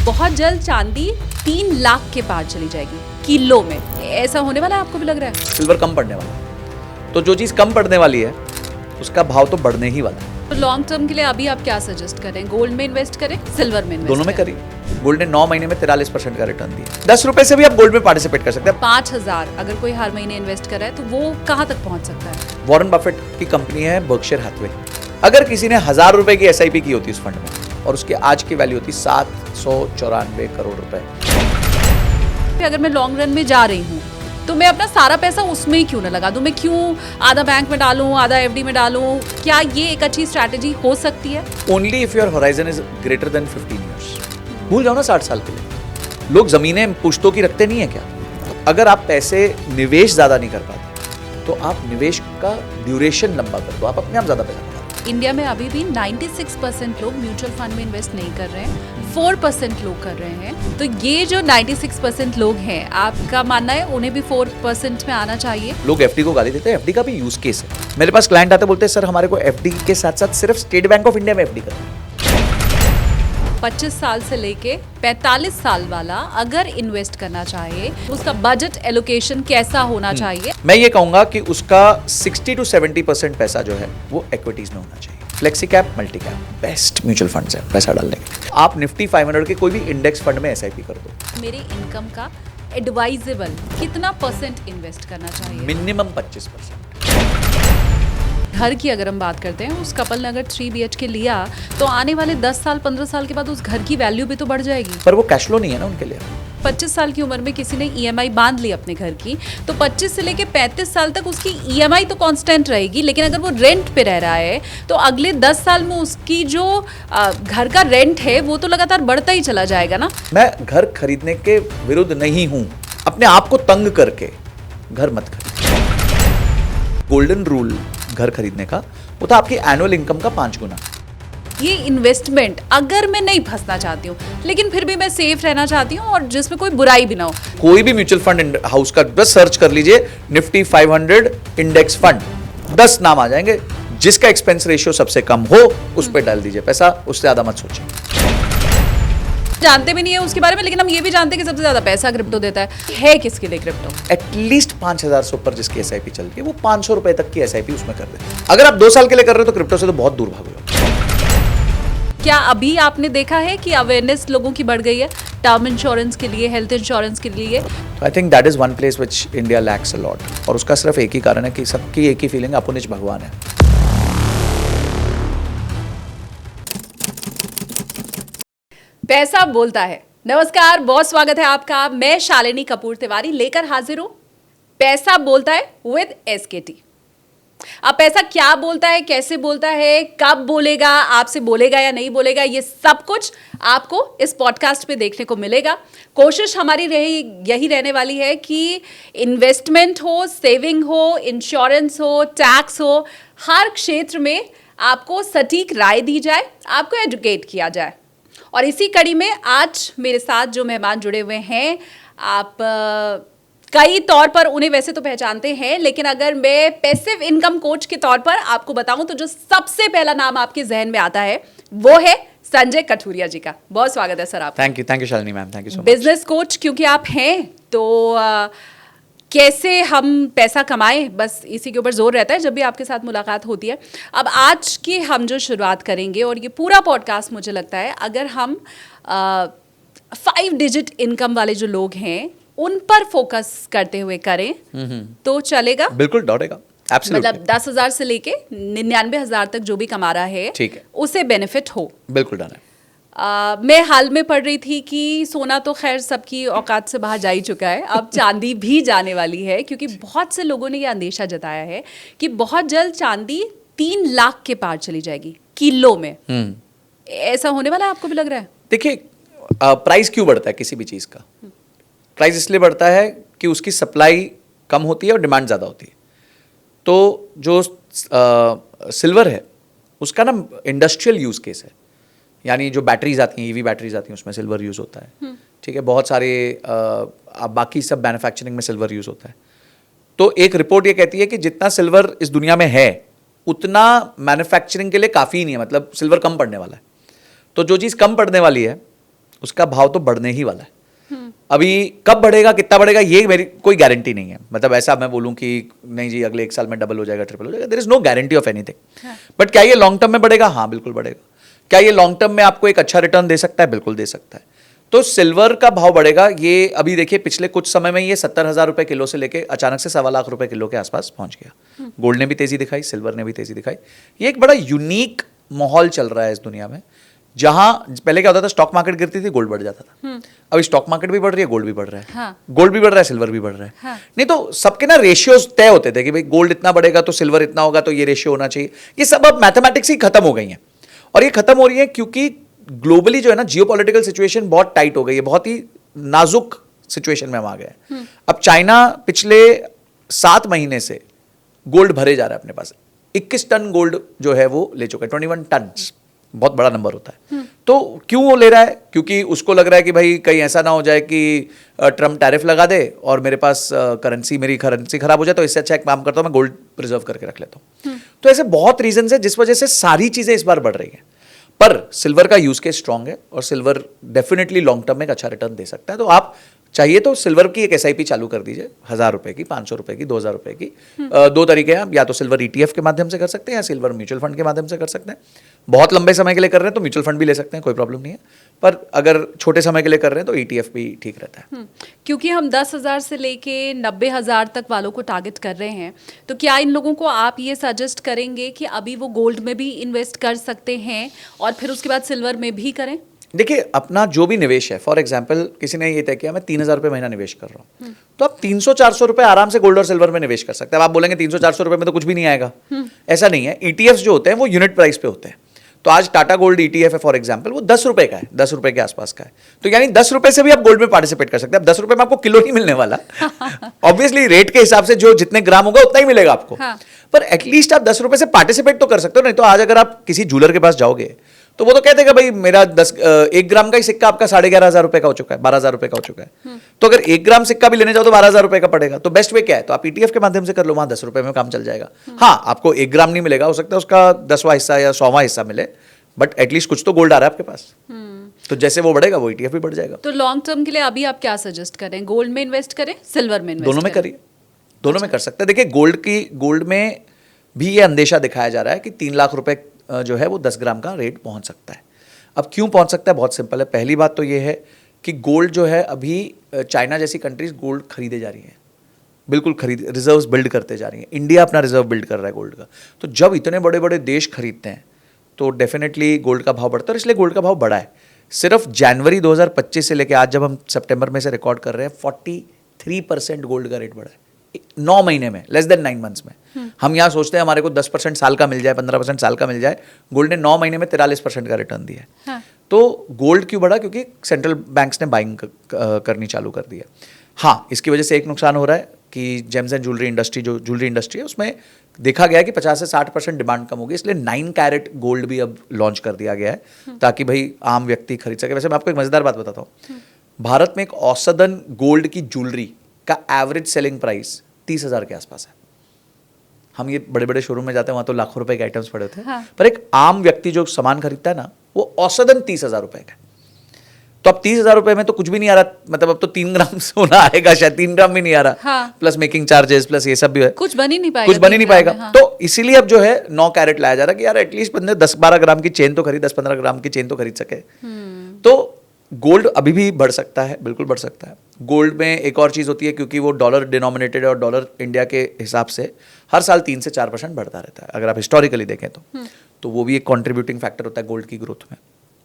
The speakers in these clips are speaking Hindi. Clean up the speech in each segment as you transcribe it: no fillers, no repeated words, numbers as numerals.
बहुत जल्द चांदी 3 लाख के पार चली जाएगी किलो में। ऐसा होने वाला है, आपको भी लग रहा है? सिल्वर कम पड़ने वाला है, तो जो चीज़ कम पड़ने वाली है उसका भाव तो बढ़ने ही वाला है। तो लॉन्ग टर्म के लिए अभी आप क्या सजेस्ट करें? गोल्ड में इन्वेस्ट करें, सिल्वर में इन्वेस्ट दोनों में करिए। गोल्ड ने 9 महीने में 43% का रिटर्न दिया। 10 रुपए से भी आप गोल्ड में पार्टिसिपेट कर सकते हैं। 5,000 अगर कोई हर महीने इन्वेस्ट कर रहा है तो वो कहाँ तक पहुँच सकता है? वॉरेन बफेट की कंपनी है बर्कशायर हैथवे। अगर किसी ने 1,000 रुपए की SIP की होती उस फंड में और उसकी आज की वैल्यू होती 794 करोड़ रुपए। अगर मैं लॉन्ग रन में जा रही हूँ तो मैं अपना सारा पैसा उसमें ही क्यों ना लगा दूं? मैं क्यों आधा बैंक में डालूं, आधा FD में डालूं? क्या ये एक अच्छी स्ट्रैटेजी हो सकती है? Only if your horizon is greater than 15 years. भूल जाओ ना 60 साल के लिए। लोग जमीनें पुश्तों की रखते नहीं है क्या? अगर आप पैसे निवेश ज्यादा नहीं कर पाते तो आप निवेश का ड्यूरेशन लंबा कर दो, आप अपने आप ज्यादा पैसा कमा। इंडिया में अभी भी 96% लोग म्यूचुअल फंड में इन्वेस्ट नहीं कर रहे हैं, 4% लोग कर रहे हैं। तो ये जो 96% लोग हैं, आपका मानना है उन्हें भी 4% में आना चाहिए? लोग FD को गाली देते हैं, FD का भी यूज केस है। मेरे पास क्लाइंट आते बोलते हैं सर हमारे को FD के साथ साथ सिर्फ स्टेट बैंक ऑफ इंडिया में FD करना है। 25 साल से लेके 45 साल वाला अगर इन्वेस्ट करना चाहे उसका बजट एलोकेशन कैसा होना चाहिए? मैं ये कहूंगा कि उसका 60 to 70% पैसा जो है वो इक्विटीज में होना चाहिए। Flexi cap, multi cap best mutual funds है पैसा डालने के। आप निफ्टी 500 के कोई भी इंडेक्स फंड में SIP कर दो। मेरे इनकम का एडवाइजेबल कितना % इन्वेस्ट करना चाहिए? मिनिमम 25%। घर की अगर हम बात करते हैं, उस कपल ने अगर 3 BHK लिया तो आने वाले 10 साल 15 साल के बाद उस घर की वैल्यू भी तो बढ़ जाएगी। पर वो कैश फ्लो नहीं है ना उनके लिए। 25 साल की उम्र में किसी ने EMI बांध ली अपने घर की, तो 25 से लेके 35 साल तक उसकी EMI तो कांस्टेंट रहेगी, लेकिन अगर वो रेंट पे रह रहा है तो अगले 10 साल में उसकी जो घर का रेंट है वो तो लगातार बढ़ता ही चला जाएगा ना। मैं घर खरीदने के विरुद्ध नहीं हूं, अपने आप को तंग करके घर मत खरीदो। गोल्डन रूल घर खरीदने का वो था आपकी एनुअल इनकम का 5 गुना। ये इन्वेस्टमेंट अगर मैं नहीं फंसना चाहती हूँ लेकिन फिर भी मैं सेफ रहना चाहती हूँ और जिसमें कोई बुराई भी ना हो, कोई भी म्यूचुअल फंड हाउस का बस सर्च कर लीजिए निफ्टी 500 इंडेक्स फंड, 10 नाम आ जाएंगे। जिसका एक्सपेंस रेशियो सबसे कम हो उस पर डाल दीजिए पैसा, उससे ज्यादा मत सोचिए। जानते भी नहीं है उसके बारे में, लेकिन हम ये भी जानते हैं कि सबसे ज्यादा पैसा क्रिप्टो देता है किसके लिए क्रिप्टो? एटलीस्ट 5,000 से ऊपर जिसकी SIP चल रही है वो 500 रुपए तक की SIP उसमें कर दे। अगर आप 2 साल के लिए कर रहे हो तो क्रिप्टो से तो बहुत दूर भागोगे। क्या अभी आपने देखा है कि अवेयरनेस लोगों की बढ़ गई है टर्म इंश्योरेंस के लिए, हेल्थ इंश्योरेंस के लिए? I think that is one place which India lakhs a lot, और उसका सिर्फ एक ही कारण है कि सबकी एक ही फीलिंग अपुनिच भगवान है। पैसा बोलता है। नमस्कार, बहुत स्वागत है आपका। मैं शालिनी कपूर तिवारी लेकर हाजिर हूं पैसा बोलता है विद SKT। अब पैसा क्या बोलता है, कैसे बोलता है, कब बोलेगा, आपसे बोलेगा या नहीं बोलेगा, ये सब कुछ आपको इस पॉडकास्ट पे देखने को मिलेगा। कोशिश हमारी यही रहने वाली है कि इन्वेस्टमेंट हो, सेविंग हो, इंश्योरेंस हो, टैक्स हो, हर क्षेत्र में आपको सटीक राय दी जाए, आपको एजुकेट किया जाए। और इसी कड़ी में आज मेरे साथ जो मेहमान जुड़े हुए हैं, आप कई तौर पर उन्हें वैसे तो पहचानते हैं, लेकिन अगर मैं पैसिव इनकम कोच के तौर पर आपको बताऊं तो जो सबसे पहला नाम आपके जहन में आता है वो है संजय कठुरिया जी का। बहुत स्वागत है सर आप। Thank you Shalini ma'am, thank you so much. Business coach क्योंकि आप हैं, तो कैसे हम पैसा कमाएं, बस इसी के ऊपर जोर रहता है जब भी आपके साथ मुलाकात होती है। अब आज की हम जो शुरुआत करेंगे, और ये पूरा पॉडकास्ट मुझे लगता है अगर हम 5 डिजिट इनकम वाले जो लोग हैं उन पर फोकस करते हुए करें तो चलेगा। बिल्कुल दौड़ेगा, एब्सोल्युटली। मतलब 10,000 से लेके 99,000 तक जो भी कमा रहा है, ठीक है, उसे बेनिफिट हो। बिल्कुल डन है। मैं हाल में पढ़ रही थी कि सोना तो खैर सबकी औकात से बाहर जा ही चुका है, अब चांदी भी जाने वाली है, क्योंकि बहुत से लोगों ने ये अंदेशा जताया है कि बहुत जल्द चांदी 3 लाख के पार चली जाएगी किलो में। ऐसा होने वाला है, आपको भी लग रहा है? देखिए, प्राइस क्यों बढ़ता है किसी भी चीज़ का? प्राइस इसलिए बढ़ता है कि उसकी सप्लाई कम होती है और डिमांड ज़्यादा होती है। तो जो सिल्वर है उसका ना इंडस्ट्रियल यूज़ केस है, यानी जो बैटरीज आती हैं, EV बैटरीज आती हैं, उसमें सिल्वर यूज़ होता है। ठीक है, बहुत सारे बाकी सब मैन्युफैक्चरिंग में सिल्वर यूज़ होता है। तो एक रिपोर्ट ये कहती है कि जितना सिल्वर इस दुनिया में है उतना मैन्युफैक्चरिंग के लिए काफ़ी नहीं है, मतलब सिल्वर कम पड़ने वाला है। तो जो चीज़ कम पड़ने वाली है उसका भाव तो बढ़ने ही वाला है। अभी कब बढ़ेगा, कितना बढ़ेगा, ये मेरी कोई गारंटी नहीं है। मतलब ऐसा मैं बोलूं कि नहीं जी अगले 1 साल में डबल हो जाएगा, ट्रिपल हो जाएगा, there is no guarantee of anything. But क्या ये लॉन्ग टर्म में बढ़ेगा? हाँ बिल्कुल बढ़ेगा। क्या ये लॉन्ग टर्म में आपको एक अच्छा रिटर्न दे सकता है? बिल्कुल दे सकता है। तो सिल्वर का भाव बढ़ेगा। ये अभी देखिए पिछले कुछ समय में ये 70,000 रुपए किलो से लेके अचानक से 1.25 लाख रुपए किलो के आसपास पहुंच गया। गोल्ड ने भी तेजी दिखाई, सिल्वर ने भी तेजी दिखाई। ये एक बड़ा यूनिक माहौल चल रहा है इस दुनिया में, जहां पहले क्या होता था, स्टॉक मार्केट गिरती थी, गोल्ड बढ़ जाता था। अभी स्टॉक मार्केट भी बढ़ रही है, गोल्ड भी बढ़ रहा है। हाँ। गोल्ड भी बढ़ रहा है, सिल्वर भी बढ़ रहा है। हाँ। नहीं तो सबके ना रेशियोज तय होते थे कि भाई गोल्ड इतना बढ़ेगा तो सिल्वर इतना होगा, तो ये रेशियो होना चाहिए। ये सब अब मैथमेटिक्स ही खत्म हो गई है। और ये खत्म हो रही है क्योंकि ग्लोबली जो है ना जियोपॉलिटिकल सिचुएशन बहुत टाइट हो गई है, बहुत ही नाजुक सिचुएशन में हम आ गए हैं। अब चाइना पिछले 7 महीने से गोल्ड भरे जा रहा है अपने पास। 21 टन गोल्ड जो है वो ले चुका है, 21 टन, बहुत बड़ा नंबर होता है। तो क्यों वो ले रहा है? क्योंकि उसको लग रहा है कि भाई कहीं ऐसा ना हो जाए कि ट्रम्प टैरिफ लगा दे और मेरे पास मेरी करेंसी खराब हो जाए, तो इससे अच्छा एक काम करता हूं, मैं गोल्ड प्रिजर्व करके रख लेता हूं। तो ऐसे बहुत रीजन है जिस वजह से सारी चीजें इस बार बढ़ रही हैं। पर सिल्वर का यूज केस स्ट्रांग है और सिल्वर डेफिनेटली लॉन्ग टर्म में एक अच्छा रिटर्न दे सकता है। तो आप चाहिए तो सिल्वर की एक एसआईपी चालू कर दीजिए, 1,000 रुपए की, 500 रुपए की, 2,000 रुपए की। 2 तरीके हैं, या तो सिल्वर ईटीएफ के माध्यम से कर सकते हैं या सिल्वर म्यूचुअल फंड के माध्यम से कर सकते हैं। बहुत लंबे समय के लिए कर रहे हैं तो म्यूचुअल फंड भी ले सकते हैं, कोई प्रॉब्लम नहीं है। पर अगर छोटे समय के लिए कर रहे हैं तो ईटीएफ भी ठीक रहता है। क्योंकि हम 10,000 से लेके 90,000 तक वालों को टारगेट कर रहे हैं, तो क्या इन लोगों को आप ये सजेस्ट करेंगे कि अभी वो गोल्ड में भी इन्वेस्ट कर सकते हैं और फिर उसके बाद सिल्वर में भी करें? देखिए अपना जो भी निवेश है, फॉर एग्जाम्पल किसी ने ये तय किया मैं 3,000 रुपये महीना निवेश कर रहा हूँ, तो आप 300-400 रुपये आराम से गोल्ड और सिल्वर में निवेश कर सकते हैं। अब आप बोलेंगे 300-400 रुपये में तो कुछ भी नहीं आएगा, ऐसा नहीं है। ईटीएफ्स जो होते हैं वो यूनिट प्राइस पे होते हैं। तो आज टाटा गोल्ड ईटीएफ है फॉर एग्जाम्पल, वो 10 रुपये का है, 10 रुपये के आसपास का है। तो यानी 10 रुपये से भी आप गोल्ड में पार्टिसिपेट कर सकते हैं। अब 10 रुपये में आपको किलो नहीं मिलने वाला, ऑब्वियसली रेट के हिसाब से जो जितने ग्राम होगा उतना ही मिलेगा आपको। हाँ। पर एटलीस्ट आप 10 रुपये से पार्टिसिपेट तो कर सकते हो। नहीं तो आज अगर आप किसी ज्वेलर के पास जाओगे तो वो तो कहते हैं भाई मेरा 1 ग्राम का ही सिक्का आपका 11,500 रुपए का हो चुका है, 12,000 रुपए का हो चुका है। तो अगर 1 ग्राम सिक्का भी लेने जाओ तो 12,000 रुपए का पड़ेगा। तो बेस्ट वे क्या है? तो आप ईटीएफ के माध्यम से कर लो, वहां 10 रुपए में काम चल जाएगा। हाँ, आपको 1 ग्राम नहीं मिलेगा, हो सकता है उसका 10वां हिस्सा या 100वां हिस्सा मिले, बट एटलीस्ट कुछ तो गोल्ड आ रहा है आपके पास। तो जैसे वो बढ़ेगा वो ईटीएफ भी बढ़ जाएगा। तो लॉन्ग टर्म के लिए अभी आप क्या सजेस्ट करें? गोल्ड में इन्वेस्ट करें, सिल्वर में इन्वेस्ट दोनों में करें? करिए, दोनों में कर सकते हैं। देखिए गोल्ड में भी ये अंदेशा दिखाया जा रहा है कि 3 लाख रुपए जो है वो 10 ग्राम का रेट पहुंच सकता है। अब क्यों पहुंच सकता है? बहुत सिंपल है। पहली बात तो ये है कि गोल्ड जो है अभी चाइना जैसी कंट्रीज गोल्ड खरीदे जा रही हैं, बिल्कुल रिजर्व्स बिल्ड करते जा रही हैं। इंडिया अपना रिजर्व बिल्ड कर रहा है गोल्ड का। तो जब इतने बड़े बड़े देश खरीदते हैं तो डेफिनेटली गोल्ड का भाव बढ़ता है, और इसलिए गोल्ड का भाव बढ़ा है। सिर्फ जनवरी 2025 से लेकर आज जब हम सितंबर में से रिकॉर्ड कर रहे हैं, 43% गोल्ड का रेट बढ़ा है 9 महीने में, लेस देन 9 मंथ्स में। हम यहाँ सोचते हैं हमारे को 10% साल का मिल जाए, 15% साल का मिल जाए। गोल्ड ने 9 महीने में 43% का रिटर्न दिया है। हाँ। तो गोल्ड क्यों बढ़ा? क्योंकि सेंट्रल बैंक्स ने बाइंग करनी चालू कर दी है। हाँ, इसकी वजह से एक नुकसान हो रहा है कि जेम्स एंड ज्वेलरी इंडस्ट्री, जो ज्वेलरी इंडस्ट्री है, उसमें देखा गया कि 50 से 60% डिमांड कम होगी, इसलिए 9 कैरेट गोल्ड भी अब लॉन्च कर दिया गया है ताकि भाई आम व्यक्ति खरीद सके। वैसे मैं आपको एक मजेदार बात बताता हूँ, भारत में एक औसतन गोल्ड की ज्वेलरी का एवरेज सेलिंग प्राइस 30,000 के आसपास है। हम ये बड़े बड़े शोरूम में जाते हैं, वहाँ तो लाखों रुपए के आइटम्स पड़े होते हैं। हाँ। पर एक आम व्यक्ति जो सामान खरीदता है ना, वो औसतन 30,000 रुपए का। तो अब 30,000 रुपए में तो कुछ भी नहीं आ रहा, मतलब अब तो 3 ग्राम सोना आएगा, शायद 3 ग्राम भी नहीं आ रहा। हाँ। प्लस मेकिंग चार्जेस, प्लस ये सब भी है, कुछ बन ही नहीं पाएगा, कुछ बन ही नहीं पाएगा। हाँ। तो इसीलिए अब जो है 9 कैरेट लाया जा रहा है कि यार एटलीस्ट बंदे 10-12 ग्राम की चेन तो खरीद, 10-15 ग्राम की चेन तो खरीद सके। तो गोल्ड अभी भी बढ़ सकता है, बिल्कुल बढ़ सकता है। गोल्ड में एक और चीज़ होती है, क्योंकि वो डॉलर डिनोमिनेटेड है और डॉलर इंडिया के हिसाब से हर साल 3 से 4% बढ़ता रहता है, अगर आप हिस्टोरिकली देखें तो वो भी एक कॉन्ट्रीब्यूटिंग फैक्टर होता है गोल्ड की ग्रोथ में।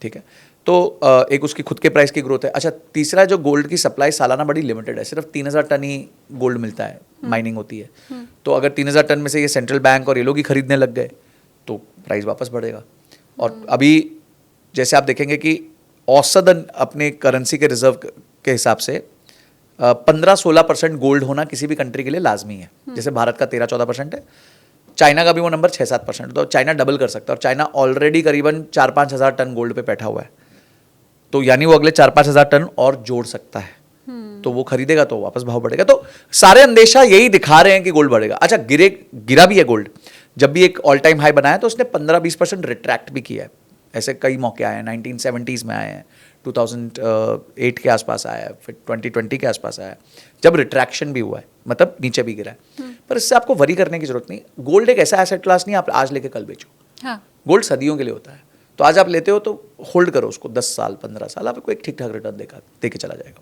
ठीक है, तो एक उसकी खुद के प्राइस की ग्रोथ है। अच्छा, तीसरा जो गोल्ड की सप्लाई सालाना बड़ी लिमिटेड है, सिर्फ 3,000 टन ही गोल्ड मिलता है, माइनिंग होती है। तो अगर 3,000 टन में से ये सेंट्रल बैंक और ये लोग ही खरीदने लग गए तो प्राइस वापस बढ़ेगा। और अभी जैसे आप देखेंगे कि औसतन अपने करेंसी के रिजर्व के हिसाब से 15-16% गोल्ड होना किसी भी कंट्री के लिए लाजमी है। जैसे भारत का 13-14% है, चाइना का भी वो नंबर 6-7%। तो चाइना डबल कर सकता है, और चाइना ऑलरेडी करीबन 4-5 हज़ार टन गोल्ड पे बैठा हुआ है। तो यानी वो अगले 4-5 हज़ार टन और जोड़ सकता है। तो वो खरीदेगा तो वापस भाव बढ़ेगा। तो सारे अंदेशा यही दिखा रहे हैं कि गोल्ड बढ़ेगा। अच्छा, गिरा भी है गोल्ड। जब भी एक ऑल टाइम हाई बनाया तो उसने 15-20% रिट्रैक्ट भी किया है। ऐसे कई मौके आए हैं, 1970s में आए हैं, 2008 के आसपास आया है, फिर 2020 के आसपास आया है, जब रिट्रैक्शन भी हुआ है, मतलब नीचे भी गिरा है। पर इससे आपको वरी करने की जरूरत नहीं। गोल्ड एक ऐसा एसेट क्लास नहीं आप आज लेके कल बेचो। हाँ। गोल्ड सदियों के लिए होता है, तो आज आप लेते हो तो होल्ड करो उसको 10 साल 15 साल, आपको एक ठीक ठाक रिटर्न दे के चला जाएगा।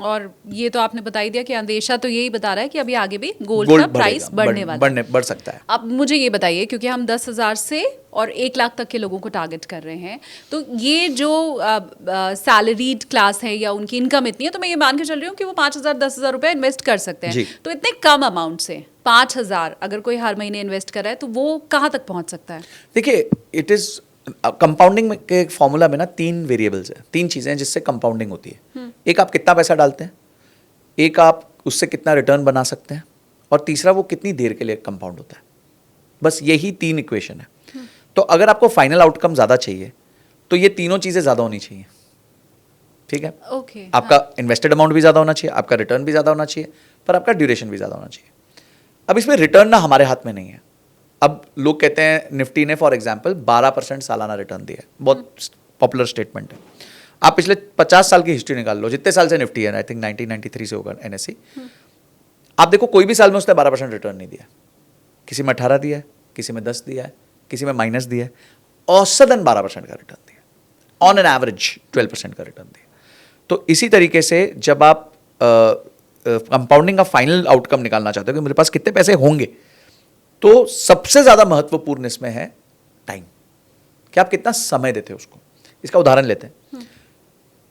और ये तो आपने बता ही दिया कि अंदेशा तो यही बता रहा है कि अभी आगे भी गोल्ड गोल्ड का प्राइस बढ़ने वाला है। बढ़ सकता है। अब मुझे ये बताइए, क्योंकि हम 10,000 से और 1 लाख तक के लोगों को टारगेट कर रहे हैं, तो ये जो सैलरीड क्लास है या उनकी इनकम इतनी है, तो मैं ये मान के चल रही हूँ कि वो 5,000 10,000 रुपए इन्वेस्ट कर सकते हैं। जी। तो इतने कम अमाउंट से 5,000 अगर कोई हर महीने इन्वेस्ट कर रहा है तो वो कहाँ तक पहुँच सकता है? देखिए, इट इज कंपाउंडिंग के फॉर्मूला में ना 3 वेरिएबल्स हैं, 3 चीजें हैं जिससे कंपाउंडिंग होती है। एक आप कितना पैसा डालते हैं, एक आप उससे कितना रिटर्न बना सकते हैं, और तीसरा वो कितनी देर के लिए कंपाउंड होता है। बस यही 3 इक्वेशन है। तो अगर आपको फाइनल आउटकम ज़्यादा चाहिए तो ये तीनों चीज़ें ज़्यादा होनी चाहिए। ठीक है, ओके। आपका इन्वेस्टेड अमाउंट भी ज़्यादा होना चाहिए, आपका रिटर्न भी ज़्यादा होना चाहिए, पर आपका ड्यूरेशन भी ज़्यादा होना चाहिए। अब इसमें रिटर्न ना हमारे हाथ में नहीं है। अब लोग कहते हैं निफ्टी ने फॉर एग्जांपल 12% सालाना रिटर्न दिया है, बहुत पॉपुलर स्टेटमेंट है। आप पिछले 50 साल की हिस्ट्री निकाल लो, जितने साल से निफ्टी है, आई थिंक 1993 से होगा एनएससी, आप देखो कोई भी साल में उसने 12% रिटर्न नहीं दिया। किसी में 18 दिया है, किसी में 10 दिया है, किसी में माइनस दिया है, औसतन 12% का रिटर्न दिया, ऑन एन एवरेज 12% का रिटर्न दिया। तो इसी तरीके से जब आप कंपाउंडिंग का फाइनल आउटकम निकालना चाहते हो कि मेरे पास कितने पैसे होंगे, तो सबसे ज्यादा महत्वपूर्ण इसमें है टाइम, कि आप कितना समय देते हो उसको। इसका उदाहरण लेते हैं,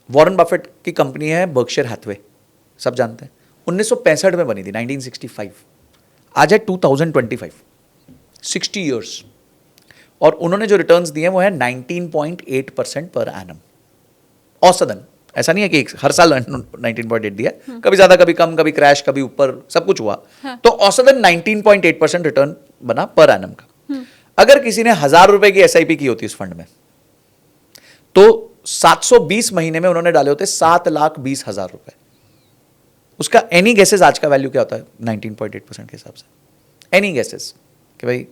वॉरेन बफेट की कंपनी है बर्कशायर हैथवे, सब जानते हैं, 1965 में बनी थी, 1965, आज है 2025, 60 ईयर्स, और उन्होंने जो रिटर्न्स दिए वो है 19.8% पर एनम औसतन। ऐसा नहीं है कि हर साल 19.8 दिया, कभी ज्यादा कभी कम, कभी क्रैश, कभी ऊपर, सब कुछ हुआ। हाँ। तो औसतन 19.8% रिटर्न बना पर एनम का। अगर किसी ने 1,000 रुपए की एसआईपी की होती उस फंड में, तो 720 महीने में उन्होंने डाले होते 7,20,000 रुपए। उसका एनी गेसेस आज का वैल्यू क्या होता है 19.8% के हिसाब से? एनी गेसेस कि भाई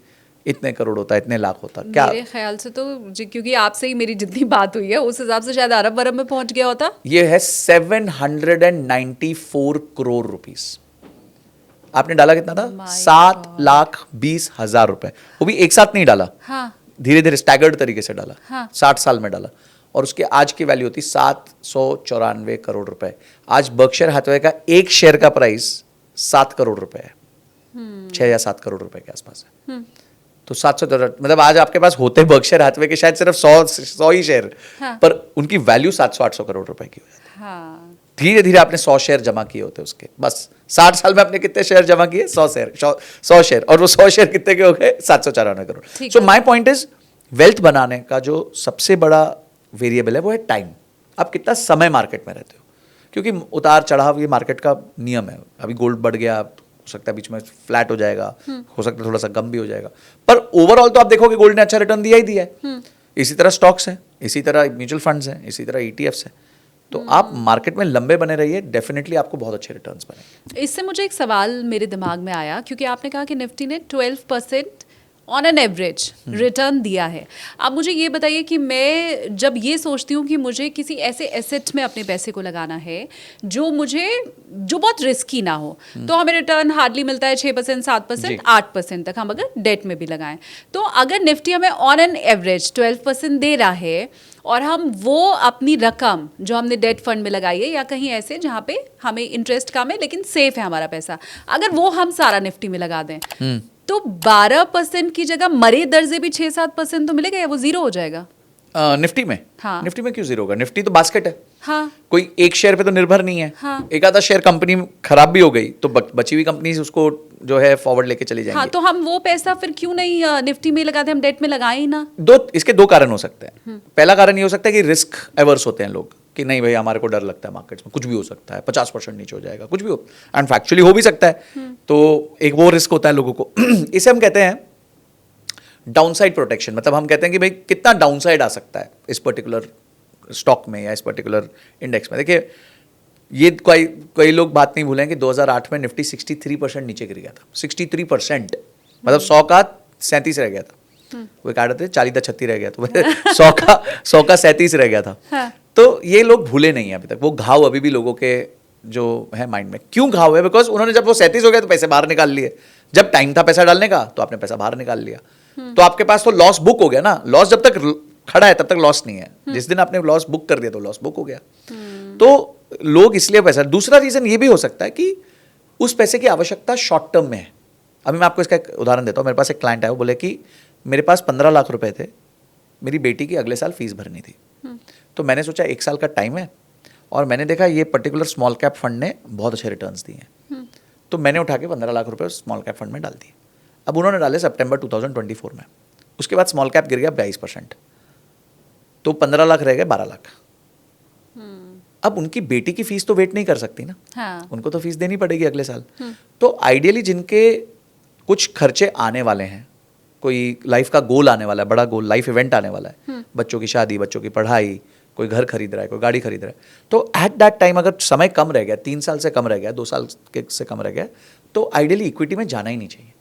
इतने करोड़ होता है, इतने लाख होता है क्या? मेरे ख्याल से तो क्योंकि आपसे ही मेरी जितनी बात हुई है उस हिसाब से शायद अरब अरब में पहुंच गया होता। ये है 794 करोड़ रुपीस। आपने डाला कितना था? My 7,20,000 रुपए। वो भी एक साथ नहीं डाला, हाँ। धीरे धीरे स्टैगर्ड तरीके से डाला। हाँ। 60 साल में डाला, और उसकी आज की वैल्यू होती 794 करोड़ रुपए। आज बर्कशायर हैथवे का एक शेयर का प्राइस 7 करोड़ रुपए है, 6 या 7 करोड़ रुपए के आसपास है। तो 700, मतलब आज आपके पास होते बर्कशायर हैथवे के शायद सिर्फ 100 ही शेयर, हाँ। पर उनकी वैल्यू 700-800 करोड़ रुपए की हो जाती है। हाँ। धीरे धीरे आपने 100 शेयर जमा किए होते उसके, बस 60 साल में आपने कितने शेयर जमा किए? 100 शेयर, और वो 100 शेयर कितने के हो गए? 794 crore. So my point is, wealth बनाने का जो सबसे बड़ा वेरिएबल है वो है टाइम। आप कितना समय मार्केट में रहते हो, क्योंकि उतार चढ़ाव ये मार्केट का नियम है। अभी गोल्ड बढ़ गया, हो सकता है बीच में फ्लैट हो जाएगा, हो सकता है थोड़ा सा कम भी हो जाएगा, पर ओवरऑल तो आप देखोगे गोल्ड ने अच्छा रिटर्न दिया ही दिया है। इसी तरह स्टॉक्स हैं, इसी तरह म्यूचुअल फंड्स हैं, इसी तरह ETFs हैं। तो आप मार्केट में लंबे बने रहिए, डेफिनेटली आपको बहुत अच्छे रिटर्न्स बनेंगे। इससे मुझे एक सवाल मेरे दिमाग में आया, क्योंकि आपने कहा कि निफ्टी ने 12% ऑन एन एवरेज रिटर्न दिया है। अब मुझे ये बताइए कि मैं जब ये सोचती हूँ कि मुझे किसी ऐसे एसेट में अपने पैसे को लगाना है जो बहुत रिस्की ना हो, तो हमें रिटर्न हार्डली मिलता है 6%, 7%, 8% तक, हम अगर डेट में भी लगाएं। तो अगर निफ्टी हमें ऑन एन एवरेज 12% दे रहा है, और हम वो अपनी रकम जो हमने डेट फंड में लगाई है या कहीं ऐसे जहाँ पे हमें इंटरेस्ट कम है लेकिन सेफ है हमारा पैसा, अगर वो हम सारा निफ्टी में लगा दें, तो 12% की जगह मरे दर्जे भी 6-7% तो मिलेगा, या वो जीरो हो जाएगा? निफ्टी में? हाँ। निफ्टी में क्यों जीरो होगा? निफ्टी तो बास्केट है। हाँ। कोई एक शेयर पे तो निर्भर नहीं है। हाँ। एक आधा शेयर कंपनी खराब भी हो गई तो बची हुई कंपनी उसको जो है फॉरवर्ड लेके चली जाएंगी। हाँ, तो हम वो पैसा फिर क्यों नहीं निफ्टी में लगाते, हम डेट में लगाए ही ना? इसके दो कारण हो सकते हैं। पहला कारण ये हो सकता है कि रिस्क एवर्स होते हैं लोग, कि नहीं भाई हमारे को डर लगता है मार्केट्स में, कुछ भी हो सकता है, 50% नीचे हो जाएगा, कुछ भी हो, एंड फैक्चुअली हो भी सकता है। तो एक वो रिस्क होता है लोगों को। इसे हम कहते हैं डाउनसाइड प्रोटेक्शन। मतलब हम कहते हैं कि भाई कितना डाउनसाइड आ सकता है इस पर्टिकुलर स्टॉक में या इस पर्टिकुलर इंडेक्स में। देखिए, ये कई लोग बात नहीं भूलें कि 2008 में निफ्टी 63% नीचे गिर गया था। 63%, मतलब 100 का 37 रह गया था। वो कह रहे थे 40 का 36 रह गया, तो 100 का 37 रह गया था। हाँ। तो ये लोग भूले नहीं है अभी तक, वो घाव अभी भी लोगों के जो है माइंड में। क्यों घाव है? बिकॉज उन्होंने जब वो 37 हो गए तो पैसे बाहर निकाल लिए, जब टाइम था पैसा डालने का तो आपने पैसा बाहर निकाल लिया, तो आपके पास तो लॉस बुक हो गया ना। लॉस जब तक खड़ा है तब तक लॉस नहीं है, जिस दिन आपने लॉस बुक कर दिया तो लॉस बुक हो गया। तो लोग इसलिए पैसा, दूसरा रीजन ये भी हो सकता है कि उस पैसे की आवश्यकता शॉर्ट टर्म में है। अभी मैं आपको इसका एक उदाहरण देता हूँ। मेरे पास एक क्लाइंट आया, वो बोले कि मेरे पास 15 लाख रुपए थे, मेरी बेटी की अगले साल फीस भरनी थी। तो मैंने सोचा 1 साल का टाइम है, और मैंने देखा ये पर्टिकुलर स्मॉल कैप फंड ने बहुत अच्छे रिटर्न्स दिए हैं, तो मैंने उठा के 15 लाख रुपए स्मॉल कैप फंड में डाल दिए। अब उन्होंने डाले सितंबर 2024 में, उसके बाद स्मॉल कैप गिर गया 22%, तो 15 लाख रह गए 12 लाख। अब उनकी बेटी की फीस तो वेट नहीं कर सकती ना, हाँ। उनको तो फीस देनी पड़ेगी अगले साल। तो आइडियली जिनके कुछ खर्चे आने वाले हैं, कोई लाइफ का गोल आने वाला है, बड़ा गोल, लाइफ इवेंट आने वाला है, बच्चों की शादी, बच्चों की पढ़ाई, कोई घर खरीद रहा है, कोई गाड़ी खरीद रहा है, तो एट दैट टाइम अगर समय कम रह गया, 3 साल से कम रह गया, 2 साल से कम रह गया, तो आइडियली इक्विटी में जाना ही नहीं चाहिए,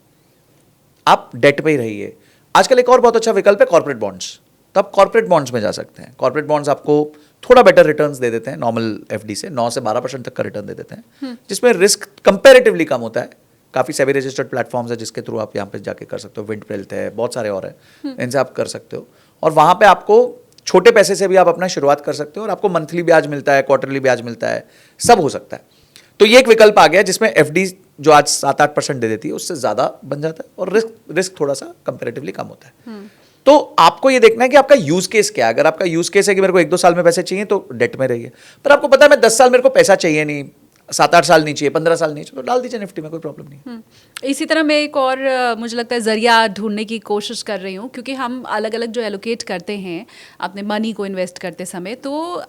आप डेट पे ही रहिए। आजकल एक और बहुत अच्छा विकल्प है कॉर्पोरेट बॉन्ड्स, तो आप कॉर्पोरेट बॉन्ड्स में जा सकते हैं। कॉर्पोरेट बॉन्ड्स आपको थोड़ा बेटर रिटर्न्स दे देते हैं नॉर्मल एफडी से, 9 से 12% तक का रिटर्न दे देते हैं, जिसमें रिस्क कंपैरेटिवली कम होता है। काफ़ी सेबी रजिस्टर्ड प्लेटफॉर्म्स है जिसके थ्रू आप यहाँ पे जाके कर सकते हो, विंड वेल्थ है, बहुत सारे और हैं, इनसे आप कर सकते हो। और वहाँ पे आपको छोटे पैसे से भी आप अपना शुरुआत कर सकते हो, और आपको मंथली ब्याज मिलता है, क्वार्टरली ब्याज मिलता है, सब हो सकता है। तो ये एक विकल्प आ गया जिसमें एफडी जो आज 7-8% दे देती है उससे ज़्यादा बन जाता है, और रिस्क थोड़ा सा कंपेरेटिवली कम होता है। तो आपको ये देखना है कि आपका यूज केस क्या है। अगर आपका यूज केस है कि मेरे को 1-2 साल में पैसे चाहिए तो डेट में रहिए, पर आपको पता है मैं 10 साल मेरे को पैसा चाहिए नहीं, 7-8 साल नहीं चाहिए, 15 साल नहीं चाहिए, तो डाल दीजिए निफ्टी में, कोई प्रॉब्लम नहीं। इसी तरह मैं एक और मुझे लगता है जरिया ढूंढने की कोशिश कर रही हूँ, क्योंकि हम अलग अलग जो एलोकेट करते हैं अपने मनी को इन्वेस्ट करते समय, तो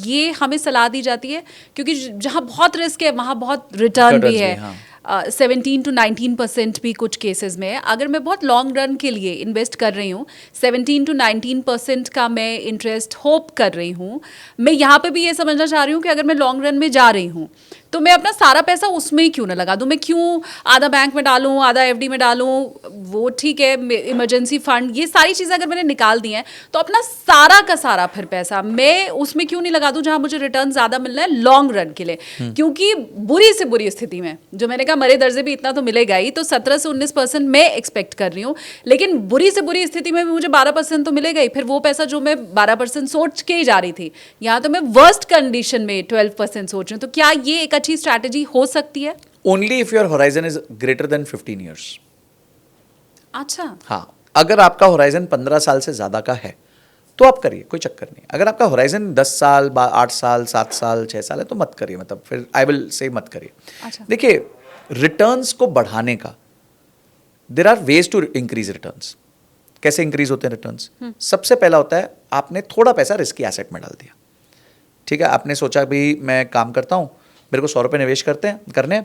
ये हमें सलाह दी जाती है क्योंकि जहाँ बहुत रिस्क है वहाँ बहुत रिटर्न भी है। हाँ। 17 to 19% भी कुछ केसेस में है। अगर मैं बहुत लॉन्ग रन के लिए इन्वेस्ट कर रही हूँ, 17 to 19% का मैं इंटरेस्ट होप कर रही हूँ, मैं यहाँ पे भी ये समझना चाह रही हूँ कि अगर मैं लॉन्ग रन में जा रही हूँ तो मैं अपना सारा पैसा उसमें ही क्यों ना लगा दूँ। मैं क्यों आधा बैंक में डालूँ, आधा एफडी में डालूँ, वो ठीक है, इमरजेंसी फंड, ये सारी चीज़ें अगर मैंने निकाल दी हैं तो अपना सारा का सारा फिर पैसा मैं उसमें क्यों नहीं लगा दूँ जहाँ मुझे रिटर्न ज़्यादा मिलना है लॉन्ग रन के लिए। क्योंकि बुरी से बुरी स्थिति में, जो मैंने कहा मरे दर्जे भी इतना तो मिलेगा ही, तो 17 से 19% मैं एक्सपेक्ट कर रही हूँ, लेकिन बुरी से बुरी स्थिति में भी मुझे 12% तो मिलेगा ही। फिर वो पैसा जो मैं 12% सोच के ही जा रही थी, यहाँ तो मैं वर्स्ट कंडीशन में 12% सोच रही हूँ। तो क्या ये एक अच्छी स्ट्रैटेजी हो सकती है? Only if your horizon is greater than 15 years. अच्छा, हाँ, अगर आपका होराइजन 15 साल से ज्यादा का है तो आप करिए, कोई चक्कर नहीं। अगर आपका होराइजन 10 साल, 8 साल, 7 साल, 6 साल है तो मत करिए, मतलब फिर आई विल से मत करिए। अच्छा। देखिए, रिटर्न्स को बढ़ाने का there are ways to increase returns. कैसे इंक्रीज होते हैं रिटर्न्स? सबसे पहला होता है आपने थोड़ा पैसा रिस्की एसेट में डाल दिया। ठीक है, आपने सोचा भी मैं काम करता हूँ, मेरे को 100 रुपये निवेश करने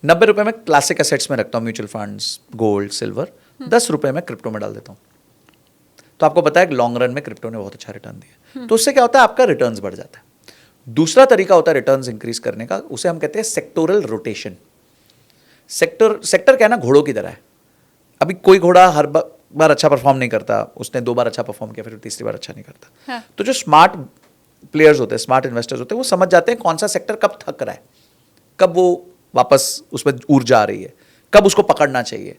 90 रुपये में क्लासिक एसेट्स में रखता हूँ, म्यूचुअल फंड्स, गोल्ड, सिल्वर, 10 रुपये में क्रिप्टो में डाल देता हूँ। तो आपको पता है कि लॉन्ग रन में क्रिप्टो ने बहुत अच्छा रिटर्न दिया, तो उससे क्या होता है, आपका रिटर्न्स बढ़ जाता है। दूसरा तरीका होता है रिटर्न्स इंक्रीज करने का, उसे हम कहते हैं सेक्टोरल रोटेशन। सेक्टर क्या है ना, घोड़ों की तरह है। अभी कोई घोड़ा हर बार अच्छा परफॉर्म नहीं करता, उसने 2 बार अच्छा परफॉर्म किया फिर तीसरी बार अच्छा नहीं करता। हाँ। तो जो स्मार्ट प्लेयर्स होते हैं, स्मार्ट इन्वेस्टर्स होते हैं, वो समझ जाते हैं कौन सा सेक्टर कब थक रहा है, कब वो वापस उसमें ऊर्जा आ रही है, कब उसको पकड़ना चाहिए।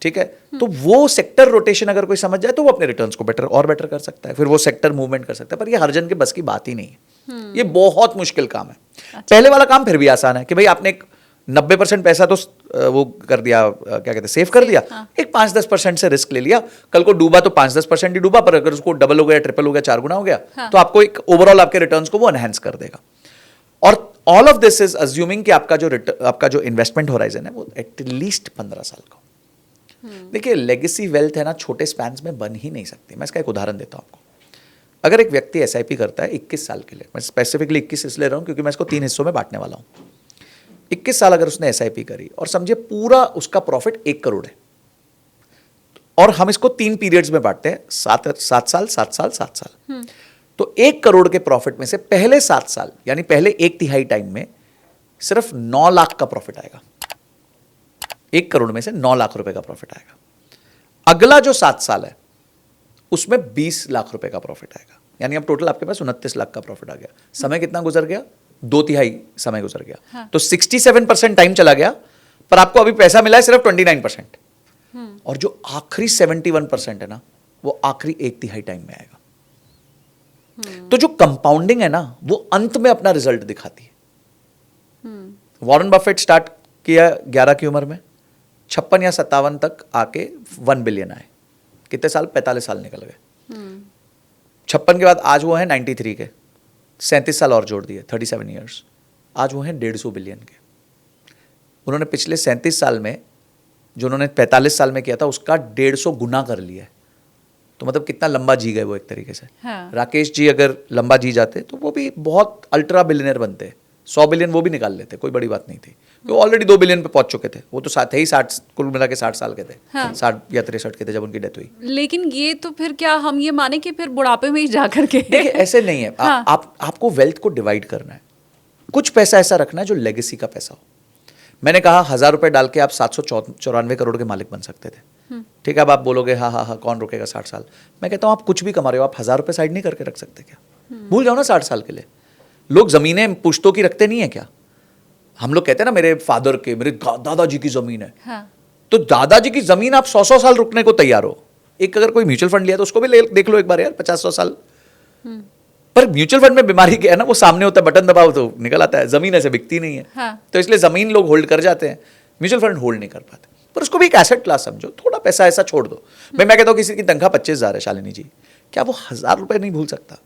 ठीक है, तो वो सेक्टर रोटेशन अगर कोई समझ जाए तो वो अपने रिटर्न्स को बेटर कर सकता है, फिर वो सेक्टर मूवमेंट कर सकता है। पर ये हर जन के बस की बात ही नहीं है, ये बहुत मुश्किल काम है। पहले वाला काम फिर भी आसान है कि भाई आपने एक 90% पैसा तो वो कर दिया, क्या कहते हैं, सेव कर दिया, एक 5-10% से रिस्क ले लिया, कल को डूबा तो 5-10% ही डूबा, पर अगर उसको डबल हो गया, ट्रिपल हो गया, 4 गुना हो गया, तो आपको एक ओवरऑल आपके रिटर्न्स को वो एनहेंस कर देगा। और all of this is assuming कि आपका जो इन्वेस्टमेंट होराइजन है वो एटलीस्ट 15 साल का। देखिए, लेगेसी वेल्थ है ना, छोटे स्पैन्स में बन ही नहीं सकती। मैं इसका एक उदाहरण देता हूं आपको। अगर एक व्यक्ति एसआईपी करता है 21 साल के लिए, मैं स्पेसिफिकली 21 इसलिए रहा हूं क्योंकि मैं इसको 3 हिस्सों में बांटने वाला हूं। 21 साल अगर उसने एसआईपी करी और समझिए पूरा उसका प्रॉफिट 1 करोड़ है, और हम इसको 3 पीरियड्स में बांटते हैं, 7 साल, 7 साल, 7 साल। तो 1 करोड़ के प्रॉफिट में से पहले 7 साल यानी पहले 1/3 टाइम में सिर्फ 9 लाख का प्रॉफिट आएगा। 1 करोड़ में से 9 लाख रुपए का प्रॉफिट आएगा। अगला जो 7 साल है उसमें 20 लाख रुपए का प्रॉफिट आएगा। यानी अब टोटल आपके पास 29 लाख का प्रॉफिट आ गया। समय कितना गुजर गया? 2/3 समय गुजर गया। हाँ। तो 67% टाइम चला गया, पर आपको अभी पैसा मिला है सिर्फ 29%। और जो आखिरी 71% है ना, वो आखिरी 1/3 टाइम में आएगा। तो जो कंपाउंडिंग है ना, वो अंत में अपना रिजल्ट दिखाती है। वॉरेन बफेट स्टार्ट किया 11 की उम्र में, 56 या 57 तक आके 1 बिलियन आए। कितने साल? 45 साल निकल गए। 56 के बाद आज वो हैं 93 के, 37 साल और जोड़ दिए, 37 ईयर्स, आज वो हैं 150 बिलियन के। उन्होंने पिछले 37 साल में जो उन्होंने 45 साल में किया था उसका 150 गुना कर लिया है। तो मतलब कितना लंबा जी गए वो एक तरीके से। हाँ। राकेश जी अगर लंबा जी जाते तो वो भी बहुत अल्ट्रा बिलियनर बनते, 100 बिलियन वो भी निकाल लेते, कोई बड़ी बात नहीं थी। वो ऑलरेडी 2 बिलियन पे पहुंच चुके थे, वो तो साथ ही 60 कुल मिला के 60 साल के थे। हाँ। 60 या 63 के थे जब उनकी डेथ हुई। लेकिन ये तो फिर क्या हम ये माने कि फिर बुढ़ापे में ही जा करके देखिए ऐसे नहीं है। हाँ। आपको वेल्थ को डिवाइड करना है। कुछ पैसा ऐसा रखना है जो लेगेसी का पैसा हो। मैंने कहा 1000 रुपए डाल के आप 794 करोड़ के मालिक बन सकते थे। ठीक है, अब आप बोलोगे हाँ हाँ हाँ कौन रुकेगा 60 साल। मैं कहता हूँ आप कुछ भी कमा रहे हो, आप 1000 रुपए साइड नहीं करके रख सकते क्या? भूल जाओ ना 60 साल के लिए। लोग जमीनें पुश्तों की रखते नहीं है क्या? हम लोग कहते हैं ना मेरे फादर के, मेरे दादाजी की जमीन है। हाँ। तो दादाजी की जमीन आप 100 साल रुकने को तैयार हो। एक अगर कोई म्यूचुअल फंड लिया तो उसको भी देख लो एक बार यार, 50-100 साल। पर म्यूचुअल फंड में बीमारी क्या है ना, वो सामने होता है, बटन दबाओ तो निकल आता है। जमीन ऐसे बिकती नहीं है। हाँ। तो इसलिए जमीन लोग होल्ड कर जाते हैं, म्यूचुअल फंड होल्ड नहीं कर पाते। पर उसको भी एक एसेट क्लास समझो, थोड़ा पैसा ऐसा छोड़ दो। मैं कहता हूँ किसी की तनख्वाह 25,000 है शालिनी जी, क्या वो 1000 रुपए नहीं भूल सकता?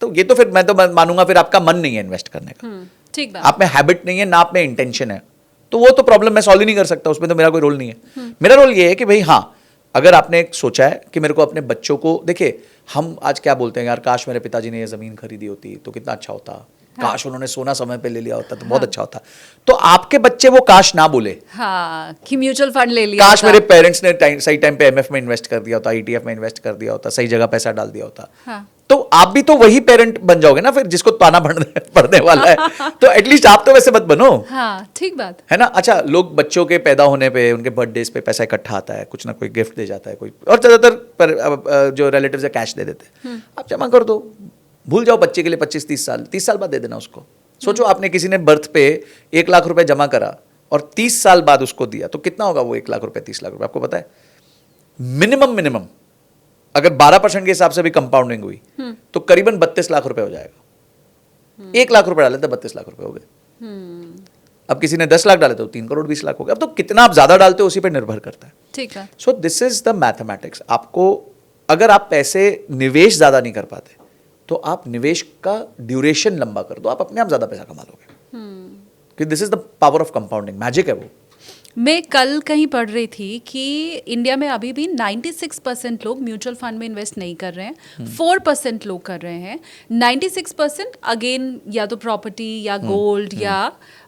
तो ये तो फिर मैं तो मानूंगा फिर आपका मन नहीं है इन्वेस्ट करने का, ठीक बात। आप में हैबिट नहीं है ना, आप में इंटेंशन है। तो वो तो प्रॉब्लम मैं सॉल्व ही नहीं कर सकता, उसमें तो मेरा कोई रोल नहीं है। मेरा रोल ये है कि भाई हाँ, अगर आपने एक सोचा है कि मेरे को अपने बच्चों को, देखिए हम आज क्या बोलते हैं यार, काश मेरे पिताजी ने ये जमीन खरीदी होती तो कितना अच्छा होता। हाँ। काश उन्होंने सोना समय पे ले लिया होता तो बहुत अच्छा होता। तो आपके बच्चे वो काश ना बोले, हाँ, कि म्यूचुअल फंड ले लिया काश होता। मेरे पेरेंट्स ने सही टाइम पे एमएफ में इन्वेस्ट कर दिया होता, ईटीएफ में इन्वेस्ट कर दिया होता, सही जगह पैसा डाल दिया होता। हाँ। तो आप भी तो वही पेरेंट बन जाओगे ना फिर, जिसको ताना पड़ने वाला है। तो एटलीस्ट आप तो वैसे मत बनो। हाँ, ठीक बात है ना। अच्छा, लोग बच्चों के पैदा होने पे, उनके बर्थडेज पे पैसा इकट्ठा आता है, कुछ ना कोई गिफ्ट दे जाता है कोई, और ज्यादातर जो रिलेटिव्स है कैश दे देते हैं। आप जमा कर दो, भूल जाओ बच्चे के लिए 25-30 साल, 30 साल बाद दे देना उसको। सोचो आपने किसी ने बर्थ पे 1 लाख रुपए जमा करा और 30 साल बाद उसको दिया, तो कितना होगा वो 1 लाख रुपए, 30 लाख रुपए? आपको पता है मिनिमम अगर 12% के हिसाब से भी कंपाउंडिंग हुई तो करीबन 32 लाख रुपए हो जाएगा। 1 लाख रुपए डाले तो 32 लाख रुपए हो गए। अब किसी ने 10 लाख डाले तो 3 करोड़ 20 लाख हो गए। अब तो कितना आप ज्यादा डालते हो उसी पर निर्भर करता है। ठीक है। So this is the mathematics. आपको अगर आप पैसे निवेश ज्यादा नहीं कर पाते तो आप निवेश का ड्यूरेशन लंबा कर दो, आप अपने आप ज्यादा पैसा कमा लोगे। कि this is the power of compounding, magic है वो। मैं कल कहीं पढ़ रही थी कि इंडिया में अभी भी 96% लोग म्यूचुअल फंड में इन्वेस्ट नहीं कर रहे हैं, 4% लोग कर रहे हैं। 96% अगेन या तो प्रॉपर्टी या गोल्ड या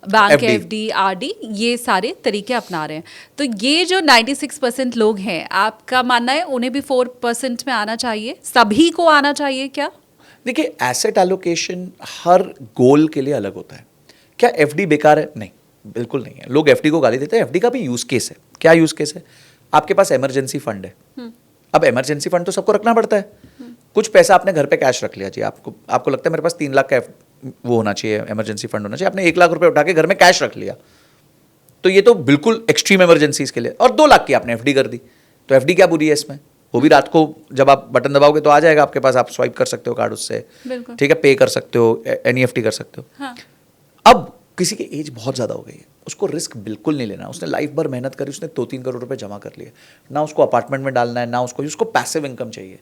बैंक FD, एफडी, आरडी, ये सारे तरीके अपना रहे हैं। तो ये जो 96% लोग हैं, आपका मानना है उन्हें भी 4% में आना चाहिए? सभी को आना चाहिए क्या? देखिए, एसेट एलोकेशन हर गोल के लिए अलग होता है। क्या एफडी बेकार है? नहीं, बिल्कुल नहीं है। लोग एफडी को गाली देते हैं, एफडी का भी यूज केस है। क्या यूज केस है? आपके पास इमरजेंसी फंड है। अब इमरजेंसी फंड तो सबको रखना पड़ता है। कुछ पैसा आपने घर पे कैश रख लिया जी, आपको लगता है मेरे पास 3 लाख का वो होना चाहिए, इमरजेंसी फंड होना चाहिए, आपने 1 लाख रुपए उठा के घर में कैश रख लिया, तो ये तो बिल्कुल एक्सट्रीम इमरजेंसीज के लिए। और 2 लाख की आपने एफडी कर दी, तो एफडी क्या बुरी है इसमें? वो भी रात को जब आप बटन दबाओगे तो आ जाएगा आपके पास, आप स्वाइप कर सकते हो कार्ड उससे, ठीक है, पे कर सकते हो, एनईएफटी कर सकते हो। हाँ। अब किसी की एज बहुत ज़्यादा हो गई है, उसको रिस्क बिल्कुल नहीं लेना। उसने लाइफ भर मेहनत करी, उसने 2-3 करोड़ रुपए जमा कर लिए, ना उसको अपार्टमेंट में डालना है, ना उसको पैसिव इनकम चाहिए,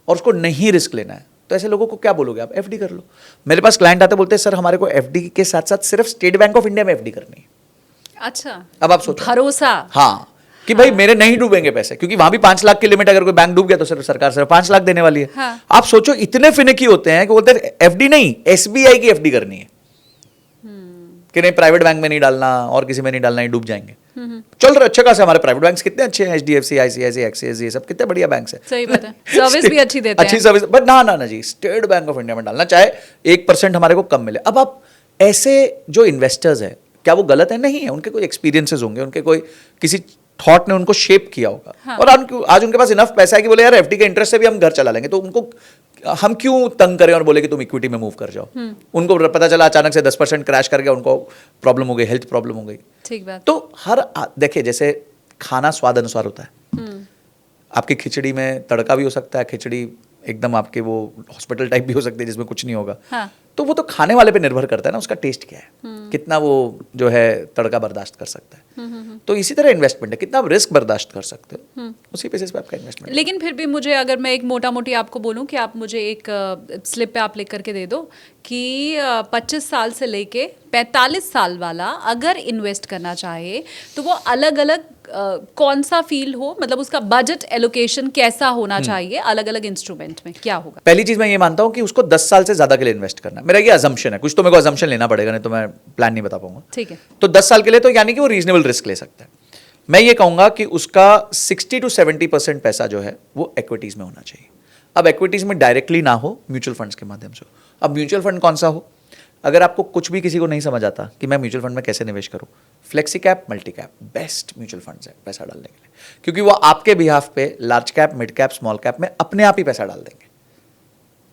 और उसको नहीं रिस्क लेना है। तो ऐसे लोगों को क्या बोलोगे आप? एफडी कर लो। मेरे पास क्लाइंट आते बोलते हैं सर हमारे को एफडी के साथ साथ सिर्फ स्टेट बैंक ऑफ इंडिया में एफडी करनी है। अच्छा, अब आप सोचो, भरोसा। हाँ, कि भाई मेरे नहीं डूबेंगे पैसे, क्योंकि वहां भी 5 लाख की लिमिट, अगर कोई बैंक डूब गया तो सिर्फ सरकार सिर्फ 5 लाख देने वाली है। हाँ। आप सोचो, इतने फिनिकी होते हैं कि बोलते हैं एफडी नहीं, एसबीआई की एफडी करनी है, कि नहीं प्राइवेट बैंक में नहीं डालना और किसी में नहीं डालना, ही डूब जाएंगे। चल रहे अच्छे खासे हमारे प्राइवेट बैंक्स कितने अच्छे हैं, एचडीएफसी, आईसीआईसी, एक्सिस, ये सब कितने बढ़िया बैंक्स हैं। सही बात है, सर्विस भी अच्छी देते हैं। अच्छी सर्विस, बट ना जी, स्टेट बैंक ऑफ इंडिया में डालना, चाहे 1% हमारे को कम मिले। अब आप ऐसे जो इन्वेस्टर्स हैं, क्या वो गलत है? नहीं है, उनके कोई एक्सपीरियंसेस होंगे, उनके कोई किसी थॉट ने उनको शेप किया होगा। हाँ। और आज उनके पास इनफ पैसा है कि बोले यार एफडी के इंटरेस्ट से भी हम घर चला लेंगे, तो उनको हम क्यों तंग करें और बोले कि तुम इक्विटी में मूव कर जाओ। उनको पता चला अचानक से 10% क्रैश कर गया, उनको प्रॉब्लम हो गई, हेल्थ प्रॉब्लम हो गई। ठीक बात। तो देखिए, जैसे खाना स्वाद अनुसार होता है। आपकी खिचड़ी में तड़का भी हो सकता है, खिचड़ी एकदम आपके वो हॉस्पिटल टाइप भी हो सकती है जिसमें कुछ नहीं होगा। हाँ। तो वो तो खाने वाले पे निर्भर करता है ना, उसका टेस्ट क्या है, कितना वो जो है तड़का बर्दाश्त कर सकता है। तो इसी तरह इन्वेस्टमेंट है, कितना आप रिस्क बर्दाश्त कर सकते हो, उसी बेसिस पे आपका इन्वेस्टमेंट। लेकिन फिर भी मुझे, अगर मैं एक मोटा मोटी आपको बोलूं कि आप मुझे एक स्लिप पे आप लिख करके दे दो कि 25 साल से लेके 45 साल वाला अगर इन्वेस्ट करना चाहे तो वो अलग अलग कौन सा फील्ड हो, मतलब उसका बजट एलोकेशन कैसा होना चाहिए अलग अलग इंस्ट्रूमेंट में, क्या होगा? पहली चीज मैं ये मानता हूं कि उसको 10 साल से ज्यादा के लिए इन्वेस्ट करना है। मेरा ये अजम्पशन है, कुछ तो मेरे को अजम्पशन लेना पड़ेगा, नहीं तो मैं प्लान नहीं बता पाऊंगा। ठीक है। तो 10 साल के लिए तो यानी कि वो रीजनेबल रिस्क ले सकता है। मैं ये कहूंगा कि उसका 60 to 70% पैसा जो है वो इक्विटीज में होना चाहिए। अब इक्विटीज में डायरेक्टली ना हो, म्यूचुअल फंड्स के माध्यम से हो। अब म्यूचुअल फंड कौन सा हो, अगर आपको कुछ भी किसी को नहीं समझ आता कि मैं म्यूचुअल फंड में कैसे निवेश करूं, flexi cap, multi cap best mutual funds है पैसा डालने के लिए, क्योंकि वो आपके बिहाफ पे large cap, mid cap, small cap में अपने आप ही पैसा डाल देंगे।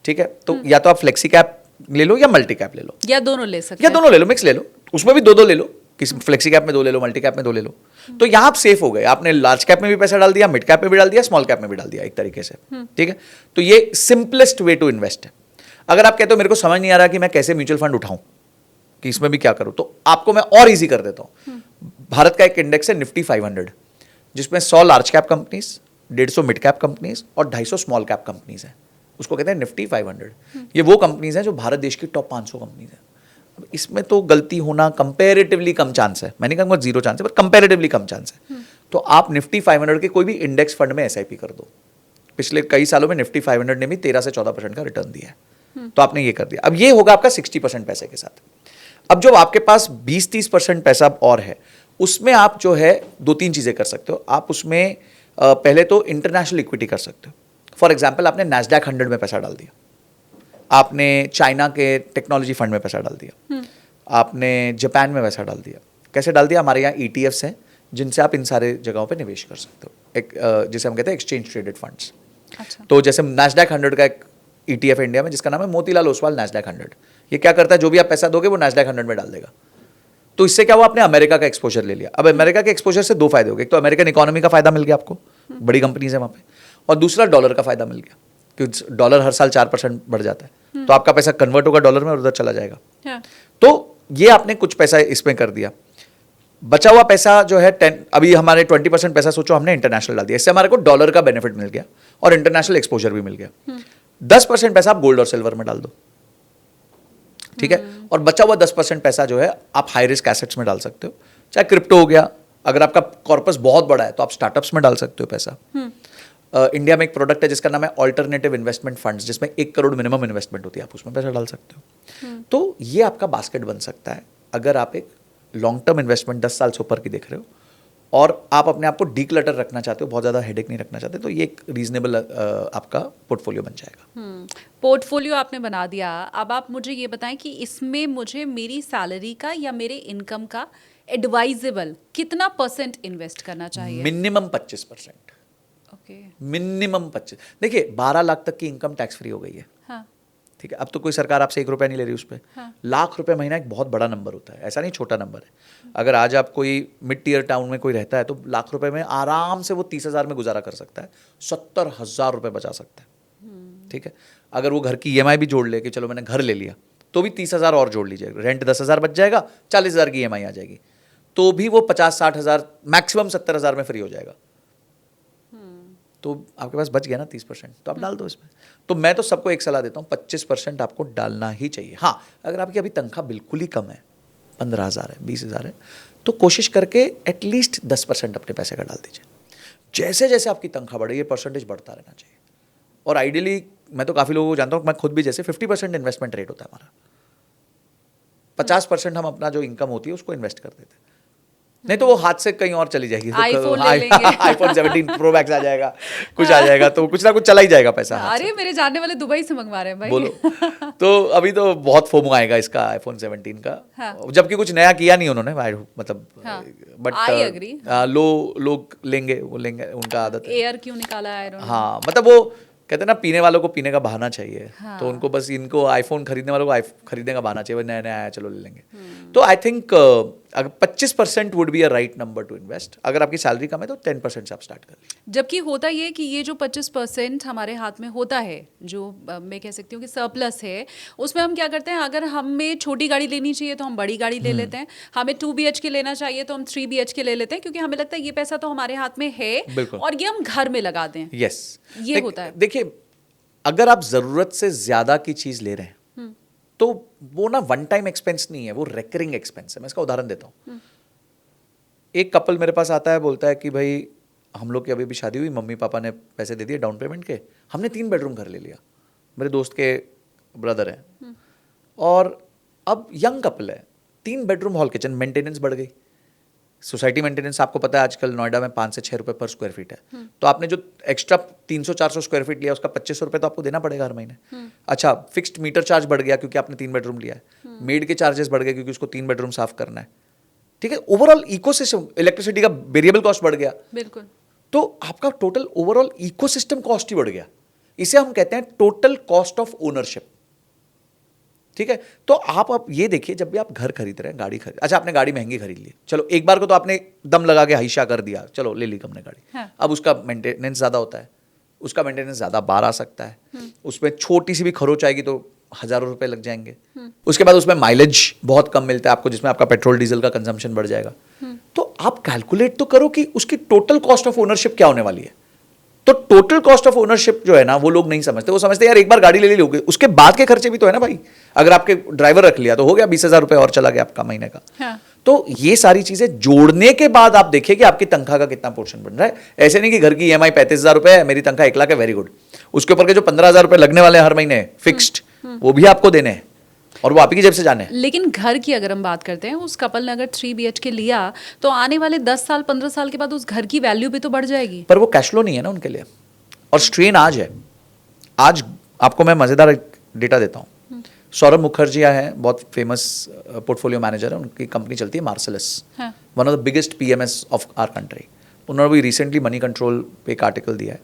ठीक है, तो या तो आप फ्लेक्सी कैप ले लो या मल्टी कैप ले लो, या दोनों ले सकते या दोनों ले लो, मिक्स ले लो, उसमें भी दो ले लो, किसी फ्लेक्सी कैप में 2 ले लो, मल्टी कैप में 2 ले लो। तो यहां आप सेफ हो गए, आपने लार्ज कैप में भी पैसा डाल दिया, मिड कैप में भी डाल दिया, स्मॉल कैप में भी डाल दिया एक तरीके से। ठीक है, तो ये सिंपलेस्ट वे टू इन्वेस्ट है। अगर आप कहते हो मेरे को समझ नहीं आ रहा कि मैं कैसे म्यूचुअल फंड उठाऊं, कि इसमें भी क्या करूं, तो आपको मैं और इजी कर देता हूं। भारत का एक इंडेक्स है निफ्टी 500, जिसमें 100 large cap companies, 150 mid cap companies और 250 स्मॉल कैप कंपनीज हैं। उसको कहते हैं निफ्टी 500। ये वो कंपनीज हैं जो भारत देश की टॉप 500 कंपनीज हैं। अब इसमें तो गलती होना कंपैरेटिवली कम चांस है, मैं नहीं कहूंगा 0 चांस है, पर कंपैरेटिवली कम चांस है। तो आप निफ्टी 500 के कोई भी इंडेक्स फंड में एसआईपी कर दो। पिछले कई सालों में निफ्टी 500 ने भी 13 से 14% का रिटर्न दिया है। तो आपने ये कर दिया। अब ये होगा आपका 60% पैसे के साथ। अब जो आपके पास 20-30% पैसा और है, उसमें आप जो है 2-3 चीजें कर सकते हो। आप उसमें पहले तो इंटरनेशनल इक्विटी कर सकते हो। फॉर एग्जाम्पल, आपने नैस्डैक 100 में पैसा डाल दिया, आपने चाइना के टेक्नोलॉजी फंड में पैसा डाल दिया, आपने जापान में पैसा डाल दिया। कैसे डाल दिया? हमारे यहाँ ETFs हैं जिनसे आप इन सारे जगहों पे निवेश कर सकते हो, एक जिसे हम कहते हैं एक्सचेंज ट्रेडेड फंड्स। अच्छा। तो जैसे नैस्डैक 100 का एक ETF है इंडिया में जिसका नाम है मोतीलाल ओसवाल नैस्डैक 100। ये क्या करता है, जो भी आप पैसा दोगे वो नैस्डैक 100 में डाल देगा। तो इससे क्या हुआ, आपने अमेरिका का एक्सपोजर ले लिया। अब अमेरिका के एक्सपोजर से 2 फायदे हो गए, एक तो अमेरिकन इकोनॉमी का फायदा मिल गया आपको, बड़ी कंपनीज है वहाँ पे, और दूसरा डॉलर का फायदा मिल गया, क्योंकि डॉलर हर साल 4% बढ़ जाता है। तो आपका पैसा कन्वर्ट होगा डॉलर में और उधर चला जाएगा। हाँ। तो ये आपने कुछ पैसा इसमें कर दिया। बचा हुआ पैसा जो है 10, अभी हमारे 20% पैसा सोचो हमने इंटरनेशनल डाल दिया, इससे हमारे को डॉलर का बेनिफिट मिल गया और इंटरनेशनल एक्सपोजर भी मिल गया। 10% पैसा आप गोल्ड और सिल्वर में डाल दो, ठीक है, और बचा हुआ 10% पैसा जो है आप हाई रिस्क एसेट्स में डाल सकते हो, चाहे क्रिप्टो हो गया, अगर आपका कॉर्पस बहुत बड़ा है तो आप स्टार्टअप्स में डाल सकते हो पैसा। इंडिया में एक प्रोडक्ट है जिसका नाम है ऑल्टरनेटिव इन्वेस्टमेंट फंड्स, जिसमें 1 करोड़ मिनिमम इन्वेस्टमेंट होती है, आप उसमें पैसा डाल सकते हो। तो ये आपका बास्केट बन सकता है अगर आप एक लॉन्ग टर्म इन्वेस्टमेंट 10 साल से ऊपर की देख रहे हो और आप अपने आप को डीक्लटर रखना चाहते हो, बहुत ज़्यादा हेडेक नहीं रखना चाहते, तो ये एक रीजनेबल आपका पोर्टफोलियो बन जाएगा। पोर्टफोलियो आपने बना दिया। अब आप मुझे ये बताएं कि इसमें मुझे मेरी सैलरी का या मेरे इनकम का एडवाइजेबल कितना % इन्वेस्ट करना चाहिए? मिनिमम 25%। ओके। मिनिमम 25। देखिए 12 लाख तक की इनकम टैक्स फ्री हो गई है। हाँ। ठीक है, अब तो कोई सरकार आपसे 1 रुपया नहीं ले रही उस पर। हाँ। लाख रुपए महीना एक बहुत बड़ा नंबर होता है, ऐसा नहीं छोटा नंबर है। अगर आज आप कोई मिड टीयर टाउन में कोई रहता है तो लाख रुपए में आराम से वो 30,000 में गुजारा कर सकता है, 70,000 रुपए बचा सकता है। ठीक है, अगर वो घर की EMI भी जोड़ ले कि चलो मैंने घर ले लिया तो भी 30,000 और जोड़ लीजिए, रेंट 10,000 बच जाएगा, 40,000 की EMI आ जाएगी, तो भी वो 50-60,000 मैक्सिमम 70,000 में फ्री हो जाएगा। तो आपके पास बच गया ना 30%, तो आप डाल दो इसमें। तो मैं तो सबको एक सलाह देता हूँ, 25% आपको डालना ही चाहिए। हाँ, अगर आपकी अभी तनख्वाह बिल्कुल ही कम है, 15,000 है, 20,000 है, तो कोशिश करके एटलीस्ट 10% अपने पैसे का डाल दीजिए। जैसे जैसे आपकी तनख्वाह बढ़े, ये परसेंटेज बढ़ता रहना चाहिए। और आइडियली मैं तो काफ़ी लोगों को जानता हूँ, मैं खुद भी, जैसे 50% इन्वेस्टमेंट रेट होता है हमारा, 50% हम अपना जो इनकम होती है उसको इन्वेस्ट कर देते हैं, नहीं तो वो हाथ से कहीं और चली जाएगी। आईफोन ले लेंगे। आईफोन 17 प्रो मैक्स आ जाएगा, कुछ आ जाएगा, तो कुछ ना कुछ चला ही जाएगा पैसा। अरे मेरे जानने वाले दुबई से मंगवा रहे हैं भाई। बोलो। तो अभी तो बहुत फोमो आएगा इसका आईफोन 17 का। हाँ। जबकि कुछ नया किया नहीं उन्होंने, मतलब हाँ। But I agree। लोग लेंगे, वो लेंगे, उनका आदत है। एयर क्यों निकाला है? हाँ, मतलब वो कहते हैं ना पीने वालों को पीने का बहाना चाहिए। हाँ। तो उनको बस इनको आईफोन खरीदने वालों को खरीदने का बहाना चाहिए, नया नया आया चलो ले लेंगे। तो आई थिंक अगर 25% would be a right number two invest. अगर आपकी सैलरी कम है तो 10% से आप स्टार्ट कर लीजिए। जबकि होता ये कि ये जो 25% हमारे हाथ में होता है, जो मैं कह सकती हूँ कि सरप्लस है, उसमें हम क्या करते हैं, अगर हमें छोटी गाड़ी लेनी चाहिए तो हम बड़ी गाड़ी ले लेते हैं, हमें 2 BHK लेना चाहिए तो हम 3 BHK ले लेते हैं, क्योंकि हमें लगता है ये पैसा तो हमारे हाथ में है बिल्कुल। और ये हम घर में लगा दें। यस, ये होता है। देखिए अगर आप जरूरत से ज्यादा की चीज ले रहे हैं तो वो ना वन टाइम एक्सपेंस नहीं है, वो रेकरिंग एक्सपेंस है। मैं इसका उदाहरण देता हूँ। एक कपल मेरे पास आता है, बोलता है कि भाई हम लोग की अभी भी शादी हुई, मम्मी पापा ने पैसे दे दिए डाउन पेमेंट के, हमने 3 बेडरूम घर ले लिया, मेरे दोस्त के ब्रदर हैं, और अब यंग कपल है, 3 बेडरूम हॉल किचन, मेंटेनेंस बढ़ गई। सोसाइटी मेंटेनेंस आपको पता है आजकल नोएडा में 5 से 6 रुपए पर स्क्वायर फीट है। तो आपने जो एक्स्ट्रा 300-400 स्क्वायर फीट लिया उसका 2500 रुपए तो आपको देना पड़ेगा हर महीने। अच्छा, फिक्स्ड मीटर चार्ज बढ़ गया क्योंकि आपने 3 बेडरूम लिया है, मेड के चार्जेस बढ़ गए क्योंकि उसको 3 बेडरूम साफ करना है, ठीक है। ओवरऑल इकोसिस्टम, इलेक्ट्रिसिटी का वेरिएबल कॉस्ट बढ़ गया, बिल्कुल। तो आपका टोटल ओवरऑल इकोसिस्टम कॉस्ट ही बढ़ गया। इसे हम कहते हैं टोटल कॉस्ट ऑफ ओनरशिप, ठीक है। तो आप ये देखिए, जब भी आप घर खरीद रहे हैं, गाड़ी खरीद, अच्छा आपने गाड़ी महंगी खरीद ली, चलो एक बार को तो आपने दम लगा के हाइशा कर दिया, चलो ले ली हमने गाड़ी। हाँ। अब उसका मेंटेनेंस ज्यादा होता है, उसका मेंटेनेंस ज्यादा बार आ सकता है, उसमें छोटी सी भी खरोच आएगी तो हजारों रुपए लग जाएंगे। उसके बाद उसमें माइलेज बहुत कम मिलता है आपको, जिसमें आपका पेट्रोल डीजल का कंजम्पशन बढ़ जाएगा। तो आप कैलकुलेट तो करो कि उसकी टोटल कॉस्ट ऑफ ओनरशिप क्या होने वाली है। तो टोटल कॉस्ट ऑफ ओनरशिप जो है ना, वो लोग नहीं समझते। वो समझते हैं यार एक बार गाड़ी ले लोगे, उसके बाद के खर्चे भी तो है ना भाई। अगर आपके ड्राइवर रख लिया तो हो गया 20,000 रुपए और चला गया आपका महीने का। हाँ। तो ये सारी चीजें जोड़ने के बाद आप देखिए कि आपकी तनख्वाह का कितना पोर्शन बन रहा है। ऐसे नहीं कि घर की EMI 35,000 रुपए है, मेरी तनख्वाह 1 लाख है, वेरी गुड, उसके ऊपर के जो 15,000 रुपए लगने वाले हैं हर महीने फिक्स्ड, वो भी आपको देने हैं और वो आप ही की जेब से जाने हैं। लेकिन घर की अगर हम बात करते हैं, उस कपल ने अगर 3 BHK लिया तो आने वाले 10 साल 15 साल के बाद उस घर की वैल्यू भी तो बढ़ जाएगी। पर वो कैश फ्लो नहीं है ना उनके लिए, और स्ट्रेन आज है। आज आपको मैं मजेदार डेटा देता हूँ। सौरभ मुखर्जिया है, बहुत फेमस पोर्टफोलियो मैनेजर है, उनकी कंपनी चलती है Marcellus, one of the biggest PMS of our country. उन्होंने भी रिसेंटली मनी कंट्रोल पे एक आर्टिकल दिया है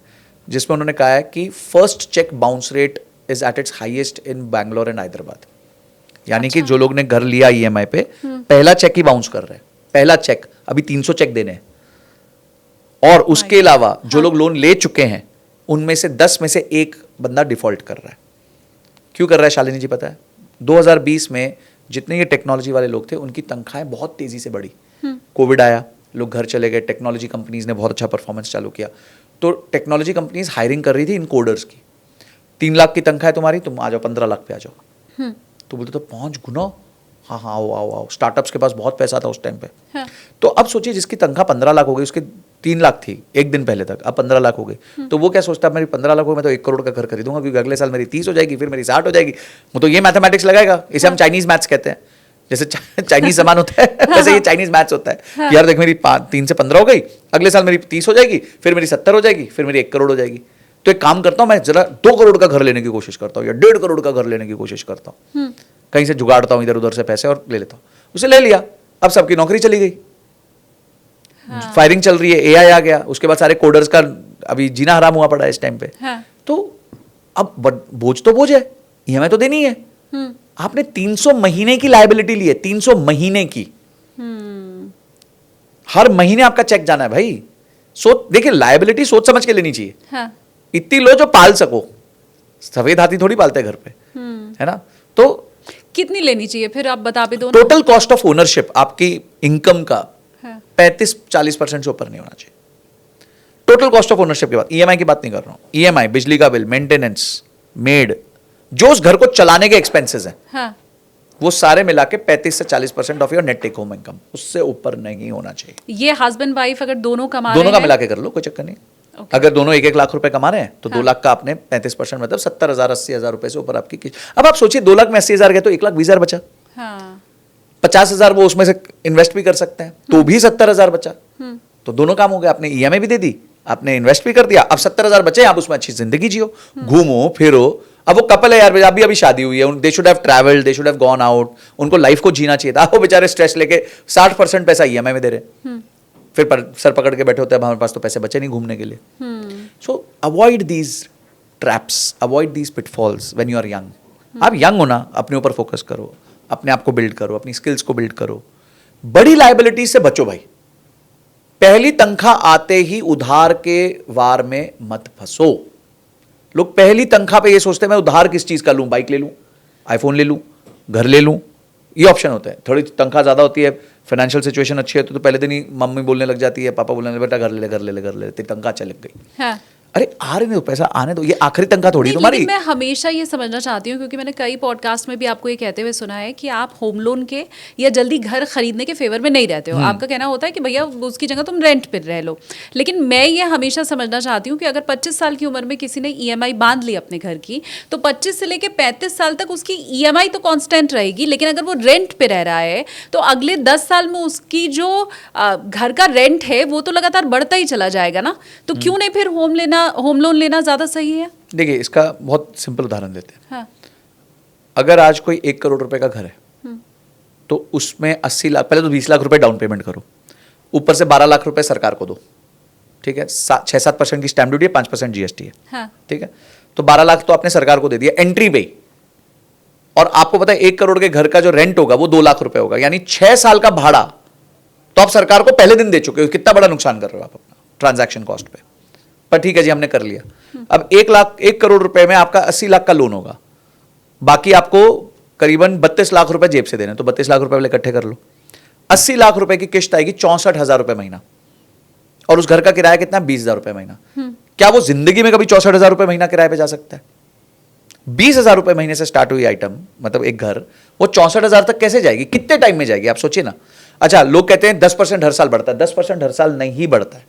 जिसमें उन्होंने कहा है कि first cheque bounce rate is at its highest in Bangalore and Hyderabad. यानी कि जो लोग ने घर लिया EMI पे, पहला चेक ही बाउंस कर रहे हैं, पहला चेक, अभी 300 चेक देने हैं। और उसके अलावा जो लोग लोन ले चुके हैं उनमें से 10 में से 1 बंदा डिफॉल्ट कर रहा है। क्यों कर रहा है शालिनी जी पता है? 2020 में जितने ये टेक्नोलॉजी वाले लोग थे उनकी तनख्वाहें बहुत तेजी से बढ़ी। कोविड आया, लोग घर चले गए, टेक्नोलॉजी कंपनीज ने बहुत अच्छा परफॉर्मेंस चालू किया, तो टेक्नोलॉजी कंपनीज हायरिंग कर रही थी इन कोडर्स की। 3 लाख की तनख्वाह है तुम्हारी, तुम आ जाओ 15 लाख पे आ जाओ। तो बोलते तो 5 गुना, हाँ हाँ आओ आओ आओ। स्टार्टअप्स के पास बहुत पैसा था उस टाइम पे। हाँ। तो अब सोचिए जिसकी तनख्वाह 15 लाख हो गई, उसके 3 लाख थी एक दिन पहले तक, अब 15 लाख हो गई। तो वो क्या सोचता है, मेरी 15 लाख हो, मैं तो 1 करोड़ का घर खरीदूंगा क्योंकि अगले साल मेरी 30 हो जाएगी, फिर मेरी 60 हो जाएगी। वो तो ये मैथमेटिक्स लगाएगा। इसे हम चाइनीज मैथ्स कहते हैं। जैसे चाइनीज सामान होता है वैसे ये चाइनीज मैथ्स होता है कि यार देख मेरी 3 से 15 हो गई, अगले साल मेरी 30 हो जाएगी, फिर मेरी 70 हो जाएगी, फिर मेरी 1 करोड़ हो जाएगी। तो एक काम करता हूँ, मैं जरा 2 करोड़ का घर लेने की कोशिश करता हूँ या 1.5 करोड़ का घर लेने की कोशिश करता हूँ, कहीं से जुगाड़ता हूँ इधर उधर से पैसे और ले लेता हूँ। उसे ले लिया, अब सबकी नौकरी चली गई। हाँ। फायरिंग चल रही है, AI आ गया, उसके बाद सारे कोडर्स का अभी जीना हराम हुआ पड़ा है इस टाइम पे। हाँ। तो अब बोझ तो बोझ है, EMI तो देनी है। आपने 300 महीने की लायबिलिटी ली है, 300 महीने की। हर महीने आपका चेक जाना है भाई। देखिए लायबिलिटी सोच समझ के लेनी चाहिए। हाँ। इतनी लो जो पाल सको, सफेद हाथी थोड़ी पालते घर पे, है ना। तो कितनी लेनी चाहिए फिर आप बता भी दो। टोटल कॉस्ट ऑफ ओनरशिप आपकी इनकम का 35-40% से ऊपर नहीं होना चाहिए। टोटल कॉस्ट ऑफ ओनरशिप के बाद, EMI की बात नहीं कर रहा हूं। EMI, बिजली का बिल, मेंटेनेंस, मेड, जो उस घर को चलाने के एक्सपेंसेस हैं, हाँ। वो सारे मिला के 35 से 40% of your net take home income, उससे ऊपर नहीं होना चाहिए। ये हस्बैंड वाइफ अगर दोनों कमा दोनों रहे का हैं, मिला के कर लो, कोई चक्कर नहीं। Okay. अगर दोनों 1-1 लाख रुपए कमा रहे हैं तो 2 लाख का आपने 35%, मतलब 70,000 80,000 रुपए से ऊपर आपकी। अब आप सोचिए 2 लाख में 80,000 गए तो 1,20,000 बचा। हाँ। 50,000 वो उसमें से इन्वेस्ट भी कर सकते हैं, तो भी 70,000 बचा। तो दोनों काम हो गए, आपने EMI भी दे दी, आपने इन्वेस्ट भी कर दिया, अब 70,000 बचे, आप उसमें अच्छी जिंदगी जियो, घूमो फिरो। अब वो कपल है यार, अभी शादी हुई है, they should have travelled, they should have gone out, उनको लाइफ को जीना चाहिए था। वो बेचारे स्ट्रेस लेके 60% पैसा EMI में दे रहे, फिर सर पकड़ के बैठे होते हैं, हमारे पास तो पैसे बचे नहीं घूमने के लिए। So avoid these traps, avoid these pitfalls when you are young. आप यंग हो ना, अपने ऊपर फोकस करो, अपने आप को बिल्ड करो, अपनी स्किल्स को बिल्ड करो, बड़ी लाइबिलिटी से बचो भाई। पहली तनख्वाह आते ही उधार के वार में मत फंसो। लोग पहली तनख्वाह पे ये सोचते हैं मैं उधार किस चीज का लूं, बाइक ले लूं, आईफोन ले लूं, घर ले लूं, ये ऑप्शन होते हैं। थोड़ी तनख्वाह ज्यादा होती है, फाइनेंशियल सिचुएशन अच्छी है तो पहले दिन ही मम्मी बोलने लग जाती है, पापा बोलने लगे बेटा घर ले ले घर ले ले घर ले ले, तेरी तनख्वाह चल गई। हाँ। अरे आ रहे नहीं पैसा आने दो, ये आखिरी तनख्वाह थोड़ी नहीं, तुम्हारी। लेकिन मैं हमेशा ये समझना चाहती हूँ, क्योंकि मैंने कई पॉडकास्ट में भी आपको ये कहते हुए सुना है कि आप होम लोन के या जल्दी घर खरीदने के फेवर में नहीं रहते हो। आपका कहना होता है कि भैया उसकी जगह तुम रेंट पर रह लो। लेकिन मैं ये हमेशा समझना चाहती हूँ कि अगर 25 साल की उम्र में किसी ने EMI बांध ली अपने घर की, तो 25 से लेकर 35 साल तक उसकी EMI तो कांस्टेंट रहेगी, लेकिन अगर वो रेंट पे रह रहा है तो अगले 10 साल में उसकी जो घर का रेंट है वो तो लगातार बढ़ता ही चला जाएगा ना। तो क्यों नहीं फिर होम लोन लेना ज्यादा सही है? देखिए, इसका बहुत सिंपल उदाहरण देते हैं। हाँ। अगर आज कोई 1 करोड़ रुपए का घर है तो उसमें 80 लाख, पहले तो 20 लाख रुपए डाउन पेमेंट करो, ऊपर से 12 लाख रुपए सरकार को दो, ठीक है। 6-7% की स्टैम्प ड्यूटी है, 5% GST है, हाँ। ठीक है। तो 12 लाख तो आपने सरकार को दे दिया एंट्री पे ही। और आपको पता है 1 करोड़ के घर का जो रेंट होगा वो 2 लाख रुपए होगा, यानी 6 साल का भाड़ा तो आप सरकार को पहले दिन दे चुके हो। कितना बड़ा नुकसान कर रहे हो आप अपना ट्रांजैक्शन कॉस्ट पे। पर ठीक है जी, हमने कर लिया। अब 1 करोड़ रुपए में आपका 80 लाख का लोन होगा, बाकी आपको करीबन 32 लाख रुपए जेब से देने, तो 32 लाख रुपए पहले इकट्ठे कर लो। 80 लाख रुपए की किस्त आएगी 64,000 रुपए महीना, और उस घर का किराया कितना, 20,000 रुपए महीना। क्या वो जिंदगी में कभी 64,000 रुपए महीना किराए पे जा सकता है? 20,000 रुपए महीने से स्टार्ट हुई आइटम, मतलब एक घर, वो 64,000 तक कैसे जाएगी? कितने टाइम में जाएगी आप सोचिए ना। अच्छा, लोग कहते हैं 10% हर साल बढ़ता है। 10% हर साल नहीं बढ़ता है,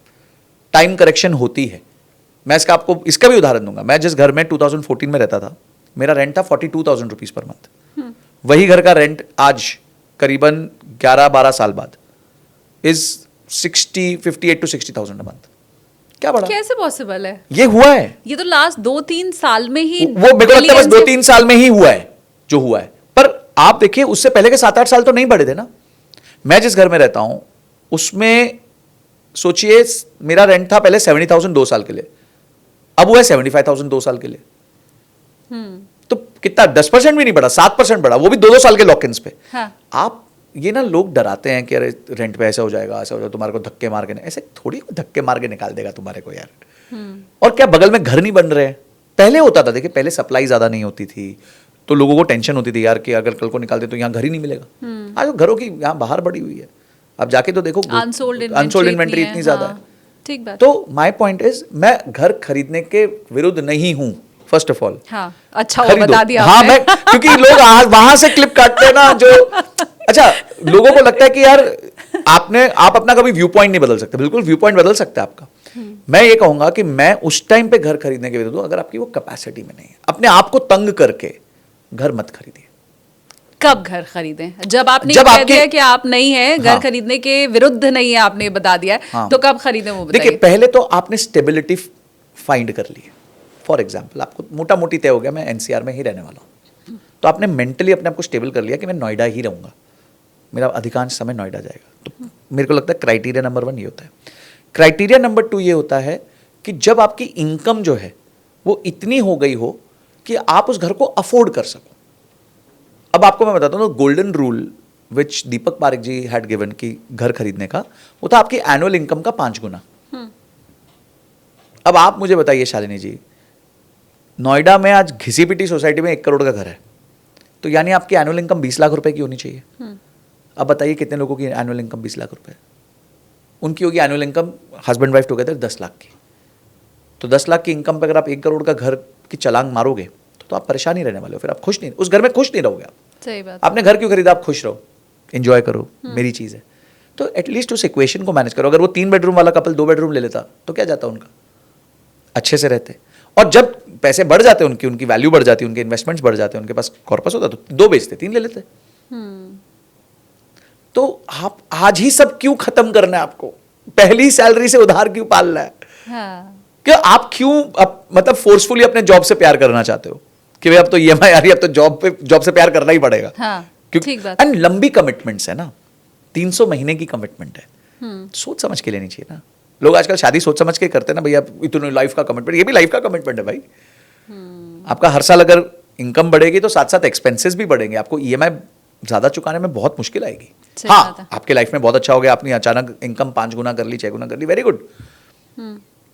टाइम करेक्शन होती है। मैं आपको इसका भी उदाहरण दूंगा। मैं जिस घर में 2014 में रहता था, मेरा रेंट था 42,000 रुपीज पर मंथ। वही घर का रेंट आज करीबन 11-12 साल बाद इज 58 to 60,000 अ मंथ। क्या बढ़ा? कैसे पॉसिबल है? ये हुआ है, ये तो लास्ट 2-3 साल में ही, वो मेरे को लगता है बस 2-3 साल में ही हुआ है जो हुआ है। पर आप देखिए, उससे पहले के 7-8 साल तो नहीं बढ़े थे ना। मैं जिस घर में रहता हूं उसमें सोचिए, मेरा रेंट था पहले 70,000 2 साल के लिए, अब वो है 75,000 2 साल के लिए। तो कितना, 10% भी नहीं बढ़ा, 7% बढ़ा, वो भी 2-2 साल के लॉक-इन्स पे। हाँ। आप ये ना, लोग डराते हैं कि अरे रेंट पे ऐसा हो जाएगा, ऐसा हो जाएगा, तुम्हारे को धक्के मार के, ऐसे थोड़ी धक्के मार के निकाल देगा तुम्हारे को यार। और क्या बगल में घर नहीं बन रहे हैं? पहले होता था, देखिए पहले सप्लाई ज्यादा नहीं होती थी तो लोगों को टेंशन होती थी यार कि अगर कल को निकाल दे तो यहाँ घर ही नहीं मिलेगा। आज घरों की यहाँ बाहर बढ़ी हुई है, आप जाके तो देखो, अनसोल्ड इन्वेंट्री इतनी ज्यादा है। ठीक बात। तो माय पॉइंट इज, मैं घर खरीदने के विरुद्ध नहीं हूं, फर्स्ट ऑफ ऑल। हाँ, अच्छा वो बता दिया हाँ, आपने। मैं, क्योंकि लोग वहां से क्लिप काटते हैं ना, जो अच्छा, लोगों को लगता है कि यार आप अपना कभी व्यू पॉइंट नहीं बदल सकते। बिल्कुल व्यू पॉइंट बदल सकता है आपका। मैं ये कहूंगा कि मैं उस टाइम पे घर खरीदने के विरुद्ध हूं अगर आपकी वो कैपेसिटी में नहीं है। अपने आप को तंग करके घर मत खरीदिए। कब घर खरीदें? जब आपने कह दिया कि आप नहीं है घर खरीदने के विरुद्ध, नहीं है, आपने बता दिया है, तो कब खरीदें वो बताइए। देखिए, पहले तो आपने स्टेबिलिटी फाइंड कर ली है। फॉर एग्जाम्पल, आपको मोटा मोटी तय हो गया मैं NCR में ही रहने वाला हूँ, तो आपने मेंटली अपने आप को स्टेबल कर लिया कि मैं नोएडा ही रहूंगा, मेरा अधिकांश समय नोएडा जाएगा। तो मेरे को लगता है क्राइटेरिया नंबर 1 ये होता है। क्राइटेरिया नंबर 2 ये होता है कि जब आपकी इनकम जो है वो इतनी हो गई हो कि आप उस घर को अफोर्ड कर सको। अब आपको मैं बताता हूँ, golden rule which Deepak Parekh ji had given कि घर खरीदने का, वो था आपकी एनुअल इनकम का 5 गुना। अब आप मुझे बताइए शालिनी जी, नोएडा में आज घिसी पिटी सोसाइटी में 1 करोड़ का घर है, तो यानी आपकी एनुअल इनकम 20 लाख रुपए की होनी चाहिए। अब बताइए कितने लोगों की एनुअल इनकम 20 लाख रुपए? उनकी होगी annual income, husband wife together 10 lakh की। तो 10 लाख की इनकम पे अगर आप 1 करोड़ का घर की छलांग मारोगे तो आप परेशान ही रहने वाले हो। फिर आप खुश नहीं, उस घर में खुश नहीं रहोगे आप। सही बात। आपने घर क्यों खरीदा? आप खुश रहो, एंजॉय करो, मेरी चीज़ है। तो एटलीस्ट उस इक्वेशन को मैनेज करो। अगर वो 3 बेडरूम वाला कपल 2 बेडरूम ले लेता तो क्या जाता उनका, अच्छे से रहते। और जब पैसे बढ़ जाते उनकी वैल्यू बढ़ जाती, उनके इन्वेस्टमेंट्स बढ़ जाते, उनके पास कॉर्पस होता, तो 2 बेचते, 3 ले लेते। तो आप आज ही सब क्यों खत्म करना है? आपको पहली सैलरी से उधार क्यों पालना है? हाँ। कि आप क्यों मतलब फोर्सफुली अपने जॉब से प्यार करना चाहते हो कि भाई अब तो EMI आ रही है, अब तो जॉब से प्यार करना ही पड़ेगा। हाँ, ठीक बात। एंड लंबी कमिटमेंट्स है ना, 300 महीने की कमिटमेंट है, सोच समझ के लेनी चाहिए ना। लोग आजकल शादी सोच समझ के करते हैं ना, भैया इतने लाइफ का कमिटमेंट, ये भी लाइफ का कमिटमेंट है भाई। आपका हर साल अगर इनकम बढ़ेगी तो साथ साथ एक्सपेंसेस भी बढ़ेंगे, आपको ईएमआई ज्यादा चुकाने में बहुत मुश्किल आएगी। सही बात है। हाँ, आपके लाइफ में बहुत अच्छा हो गया, आपने अचानक इनकम 5 गुना कर ली, 6 गुना कर ली, वेरी गुड।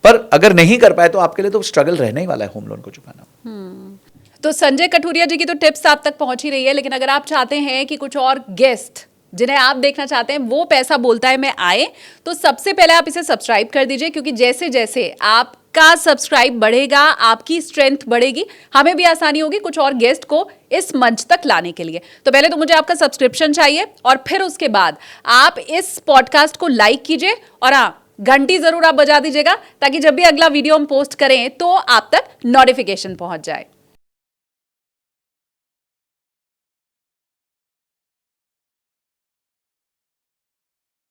पर अगर नहीं कर पाए तो आपके लिए तो स्ट्रगल रहने ही वाला है होम लोन को चुकाना। तो संजय कठुरिया जी की तो टिप्स आप तक पहुंच ही रही है, लेकिन अगर आप चाहते हैं कि कुछ और गेस्ट जिन्हें आप देखना चाहते हैं वो पैसा बोलता है में आए, तो सबसे पहले आप इसे सब्सक्राइब कर दीजिए, क्योंकि जैसे जैसे आपका सब्सक्राइब बढ़ेगा आपकी स्ट्रेंथ बढ़ेगी, हमें भी आसानी होगी कुछ और गेस्ट को इस मंच तक लाने के लिए। तो पहले तो मुझे आपका सब्सक्रिप्शन चाहिए और फिर उसके बाद आप इस पॉडकास्ट को लाइक कीजिए और हाँ, घंटी जरूर आप बजा दीजिएगा ताकि जब भी अगला वीडियो हम पोस्ट करें तो आप तक नोटिफिकेशन पहुंच जाए।